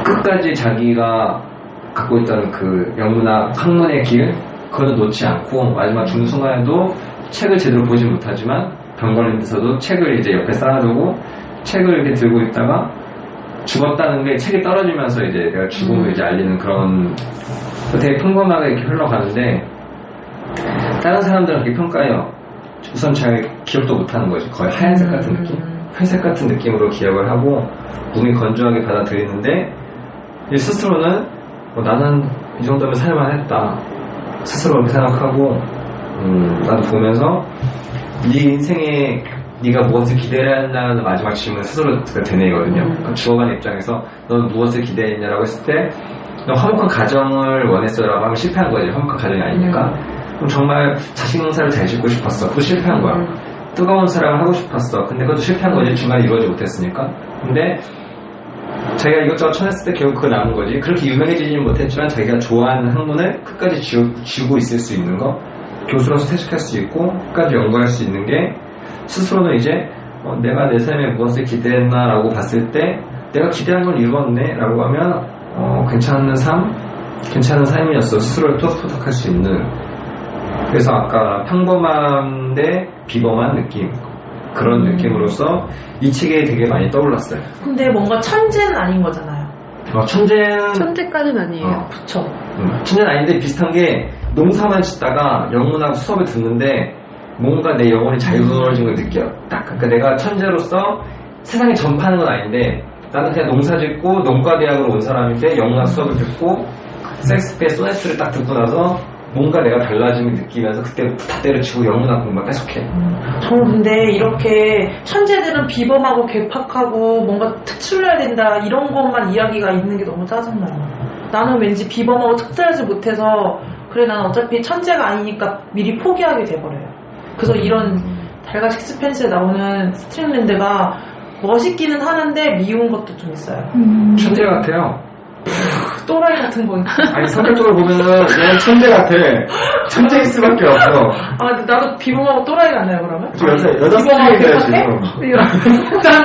[SPEAKER 1] 끝까지 자기가 갖고 있던 그 영문학 학문의 길 그거는 놓지 않고 마지막 죽는 순간에도 책을 제대로 보지 못하지만 병 걸린 데서도 책을 이제 옆에 쌓아두고 책을 이렇게 들고 있다가 죽었다는 게 책이 떨어지면서 이제 내가 죽음을 이제 알리는 그런 되게 평범하게 이렇게 흘러가는데 다른 사람들은 그렇게 평가해요. 우선 잘 기억도 못하는 거지. 거의 하얀색 같은 느낌? 회색 같은 느낌으로 기억을 하고 몸이 건조하게 받아들이는데 스스로는 나는 이 정도면 살만했다. 스스로 그렇게 생각하고 나도 보면서 네 인생에 네가 무엇을 기대했냐는 마지막 질문을 스스로 되뇌거든요. 그러니까 주어가는 입장에서 넌 무엇을 기대했냐라고 했을 때 너 화목한 가정을 원했어라고 하면 실패한 거지. 화목한 가정이 아니니까. 그럼 정말 자식 농사를 잘 짓고 싶었어. 그거 실패한 거야. 뜨거운 사랑을 하고 싶었어. 근데 그것도 실패한 거지. 중간에 이루어지지 못했으니까. 근데 자기가 이것저것 쳐냈을 때 결국 그거 남은 거지. 그렇게 유명해지지는 못했지만 자기가 좋아하는 학문을 끝까지 지우고 있을 수 있는 거 교수로서 퇴직할 수 있고 끝까지 연구할 수 있는 게 스스로는 이제 내가 내 삶에 무엇을 기대했나 라고 봤을 때 내가 기대한 걸 이루었네 라고 하면 괜찮은 삶이었어. 스스로를 토닥토닥 할 수 있는. 그래서 아까 평범한데 비범한 느낌 그런 느낌으로서 이 책에 되게 많이 떠올랐어요.
[SPEAKER 2] 근데 뭔가 천재는 아닌 거잖아요.
[SPEAKER 3] 천재까지는 아니에요.
[SPEAKER 2] 그쵸.
[SPEAKER 1] 천재는 아닌데 비슷한 게 농사만 짓다가 영문학 수업을 듣는데 뭔가 내 영혼이 자유로워진 걸 느껴. 딱 그러니까 내가 천재로서 세상에 전파하는 건 아닌데 나는 그냥 농사 짓고 농과대학으로 온 사람인데 영문학 수업을 듣고 섹스피어의 소네트를 딱 듣고 나서 뭔가 내가 달라짐을 느끼면서 그때부터 다 때려치고 영문학 공부만 계속해.
[SPEAKER 2] 저는 근데 이렇게 천재들은 비범하고 괴팍하고 뭔가 특출나야 된다 이런 것만 이야기가 있는 게 너무 짜증나요. 나는 왠지 비범하고 특출하지 못해서 그래 난 어차피 천재가 아니니까 미리 포기하게 돼버려요. 그래서 이런 달걀 식스펜스에 나오는 스트링랜드가 멋있기는 하는데 미운 것도 좀 있어요.
[SPEAKER 1] 천재 같아요.
[SPEAKER 2] 또라이 같은 거 있고.
[SPEAKER 1] 아니 성격적으로 보면은 그냥 천재 같아. 천재일 수밖에 없어.
[SPEAKER 2] 아 근데 나도 비범하고 또라이 같나요 그러면?
[SPEAKER 1] 여자 스타일이에요 지금.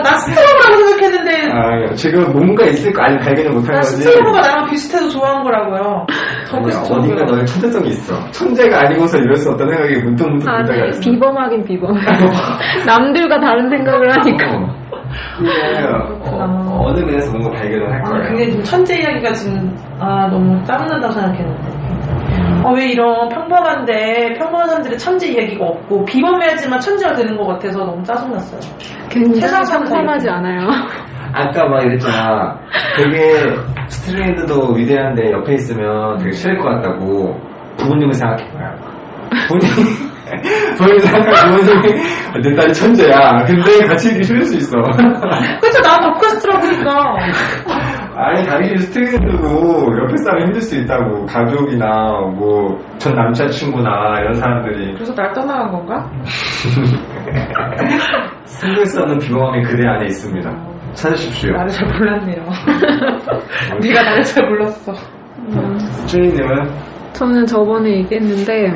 [SPEAKER 2] 나 스트로브라고 생각했는데
[SPEAKER 1] 아 지금 뭔가 있을 거 아니 발견을 못한
[SPEAKER 2] 나
[SPEAKER 1] 거지.
[SPEAKER 2] 스트로브가 나랑 비슷해서 좋아하는 거라고요.
[SPEAKER 1] 아니야, 어딘가 너의 천재성이 있어. 천재가 아니고서 이럴 수 없다는 생각이 문득
[SPEAKER 3] 아니,
[SPEAKER 1] 들어가 있어.
[SPEAKER 3] 비범하긴 비범. 남들과 다른 생각을 하니까.
[SPEAKER 1] 어느 면에서 뭔가 발견을 할 거예요.
[SPEAKER 2] 그게 지금 천재 이야기가 지금 너무 짜증난다고 생각했는데 왜 이런 평범한 사람들의 천재 이야기가 없고 비범해야지만 천재가 되는 것 같아서 너무 짜증났어요.
[SPEAKER 3] 굉장히
[SPEAKER 2] 세상
[SPEAKER 3] 삼삼하지 않아요.
[SPEAKER 1] 아까 막 이랬잖아. 되게 스트레이드도 위대한데 옆에 있으면 되게 싫을 것 같다고 부모님을 생각해봐요. 본인 생각하면 부모님이 내 딸이 천재야. 근데 같이 있기 싫을 수 있어.
[SPEAKER 2] 그쵸, 나 더크스트라고니까.
[SPEAKER 1] 아니, 당연히 스트레스 두고 옆에 사람이 힘들 수 있다고. 가족이나, 뭐, 전 남자친구나, 이런 사람들이.
[SPEAKER 2] 그래서 날 떠나간 건가?
[SPEAKER 1] 숨길 수 없는 비범함이 그대 안에 있습니다. 찾으십시오.
[SPEAKER 2] 나를 잘 몰랐네요. 네가 나를 잘 몰랐어.
[SPEAKER 1] 쭈니님은?
[SPEAKER 3] 저는 저번에 얘기했는데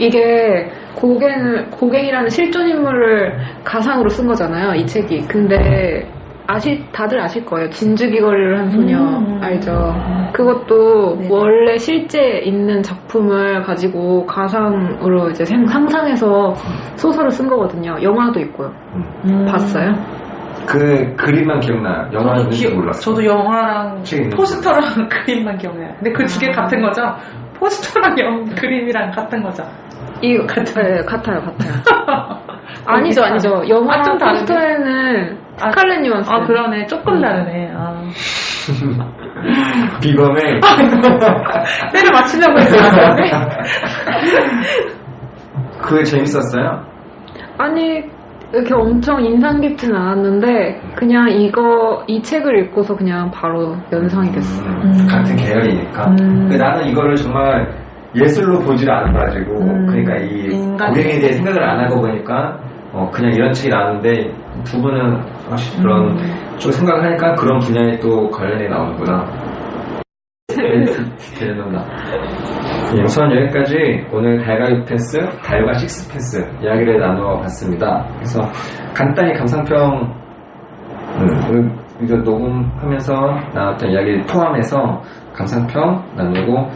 [SPEAKER 3] 이게 고갱이라는 실존 인물을 가상으로 쓴 거잖아요, 이 책이. 근데 다들 아실 거예요. 진주귀걸이를 한 소녀 알죠? 그것도
[SPEAKER 2] 네.
[SPEAKER 3] 원래 실제 있는 작품을 가지고 가상으로 이제 상상해서 소설을 쓴 거거든요. 영화도 있고요. 봤어요?
[SPEAKER 1] 그 그림만 기억나요. 영화는 뭔지 몰랐어요.
[SPEAKER 2] 저도 영화랑
[SPEAKER 1] 책 있는
[SPEAKER 2] 포스터랑 그림만 기억나요. 근데 그 두 개 같은 거죠? 포스터랑 그림이랑 같은 거죠?
[SPEAKER 3] 이거 같아요. 아니죠. 영화
[SPEAKER 2] 좀 다른데?
[SPEAKER 3] 포스터에는 스칼렛 요한슨.
[SPEAKER 2] 아, 그러네. 조금 다르네. 아.
[SPEAKER 1] 비범의
[SPEAKER 2] 때를 맞추려고 했었는데.
[SPEAKER 1] 그게 재밌었어요?
[SPEAKER 3] 아니 이렇게 엄청 인상 깊진 않았는데 그냥 이 책을 읽고서 그냥 바로 연상이 됐어요.
[SPEAKER 1] 같은 계열이니까. 근데 나는 이거를 정말 예술로 보질 않아가지고 그러니까 이
[SPEAKER 2] 인간
[SPEAKER 1] 고갱에 대해 생각을 안 하고 보니까 그냥 이런 책이 나왔는데 두 분은 확실히 그런 좀 생각을 하니까 그런 분야에 또 관련이 나오는구나. 대단하다. 우선 여기까지 오늘 달가 6패스, 달가 6패스 이야기를 나눠봤습니다. 그래서 간단히 감상평 이거 녹음하면서 나눴던 이야기를 포함해서 감상평 나누고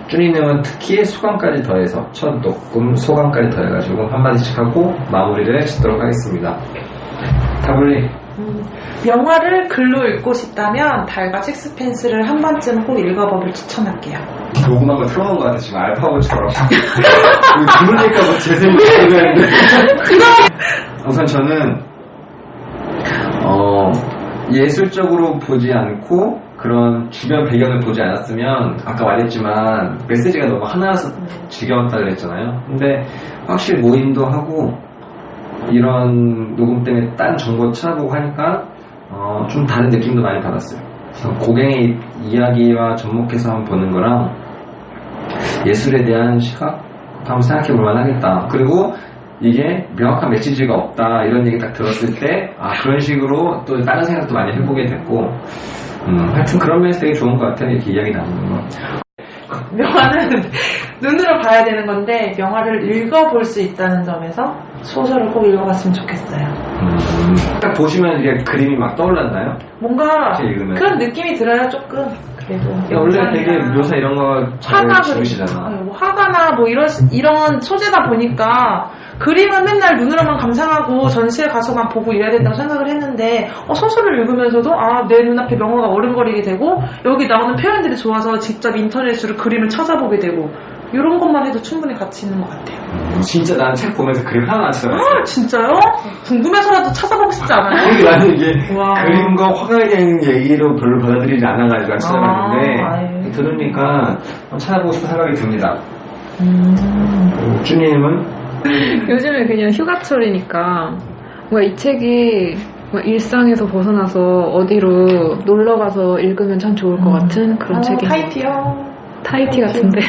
[SPEAKER 1] 쭈니님은 특히 소감까지 더해서 첫 녹음 소감까지 더해가지고 한마디씩 하고 마무리를 짓도록 하겠습니다. 타블리.
[SPEAKER 2] 영화를 글로 읽고 싶다면 달과 식스펜스를 한 번쯤 꼭 읽어보길 추천할게요.
[SPEAKER 1] 녹음한 거 틀어놓은 것 같아 지금 알파고처럼. 그러니까 뭐 제 생각에 우선 저는 예술적으로 보지 않고 그런 주변 배경을 보지 않았으면 아까 말했지만 메시지가 너무 하나라서 지겨웠다 그랬잖아요. 근데 확실히 모임도 하고 이런 녹음 때문에 딴 정보 찾아보고 하니까 좀 다른 느낌도 많이 받았어요. 그래서 고갱의 이야기와 접목해서 한번 보는 거랑 예술에 대한 시각 한번 생각해 볼 만하겠다. 그리고 이게 명확한 메시지가 없다 이런 얘기 딱 들었을 때 그런 식으로 또 다른 생각도 많이 해보게 됐고 하여튼 그런 면에서 되게 좋은 것 같아요. 이렇게 이야기 나누는 거.
[SPEAKER 2] 영화는 눈으로 봐야 되는 건데 영화를 읽어볼 수 있다는 점에서 소설을 꼭 읽어봤으면 좋겠어요.
[SPEAKER 1] 딱 보시면 이게 그림이 막 떠올랐나요?
[SPEAKER 2] 뭔가
[SPEAKER 1] 이렇게 읽으면.
[SPEAKER 2] 그런 느낌이 들어요. 조금 그래도
[SPEAKER 1] 원래 되게 묘사 이런 거 잘 지으시잖아.
[SPEAKER 2] 화가나 뭐 이런 소재다 보니까 그림은 맨날 눈으로만 감상하고 전시회 가서만 보고 이래야 된다고 생각을 했는데 소설을 읽으면서도 내 눈앞에 명화가 어른거리게 되고 여기 나오는 표현들이 좋아서 직접 인터넷으로 그림을 찾아보게 되고 이런 것만 해도 충분히 가치 있는 것 같아요.
[SPEAKER 1] 진짜 난 책 보면서 그림 하나 안 찾아봤어.
[SPEAKER 2] 진짜요? 궁금해서라도 찾아보고 싶지 않아요?
[SPEAKER 1] 나는 이게 그림과 화가에 대한 얘기로 별로 받아들이지 않아가지고 안 찾아봤는데 들으니까 찾아보고 싶은 생각이 듭니다. 쭈님은?
[SPEAKER 3] 요즘에 그냥 휴가철이니까 뭔가 이 책이 일상에서 벗어나서 어디로 놀러가서 읽으면 참 좋을 것 같은 그런 책이 타이티 같은데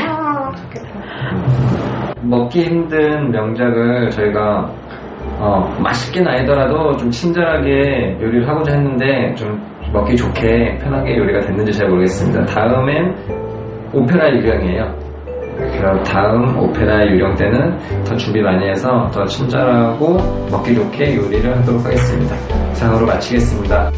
[SPEAKER 1] 먹기 힘든 명작을 저희가 맛있게는 아니더라도 좀 친절하게 요리를 하고자 했는데 좀 먹기 좋게 편하게 요리가 됐는지 잘 모르겠습니다. 다음엔 오페라 유령이에요. 그럼 다음 오페라 유령 때는 더 준비 많이 해서 더 친절하고 먹기 좋게 요리를 하도록 하겠습니다. 이상으로 마치겠습니다.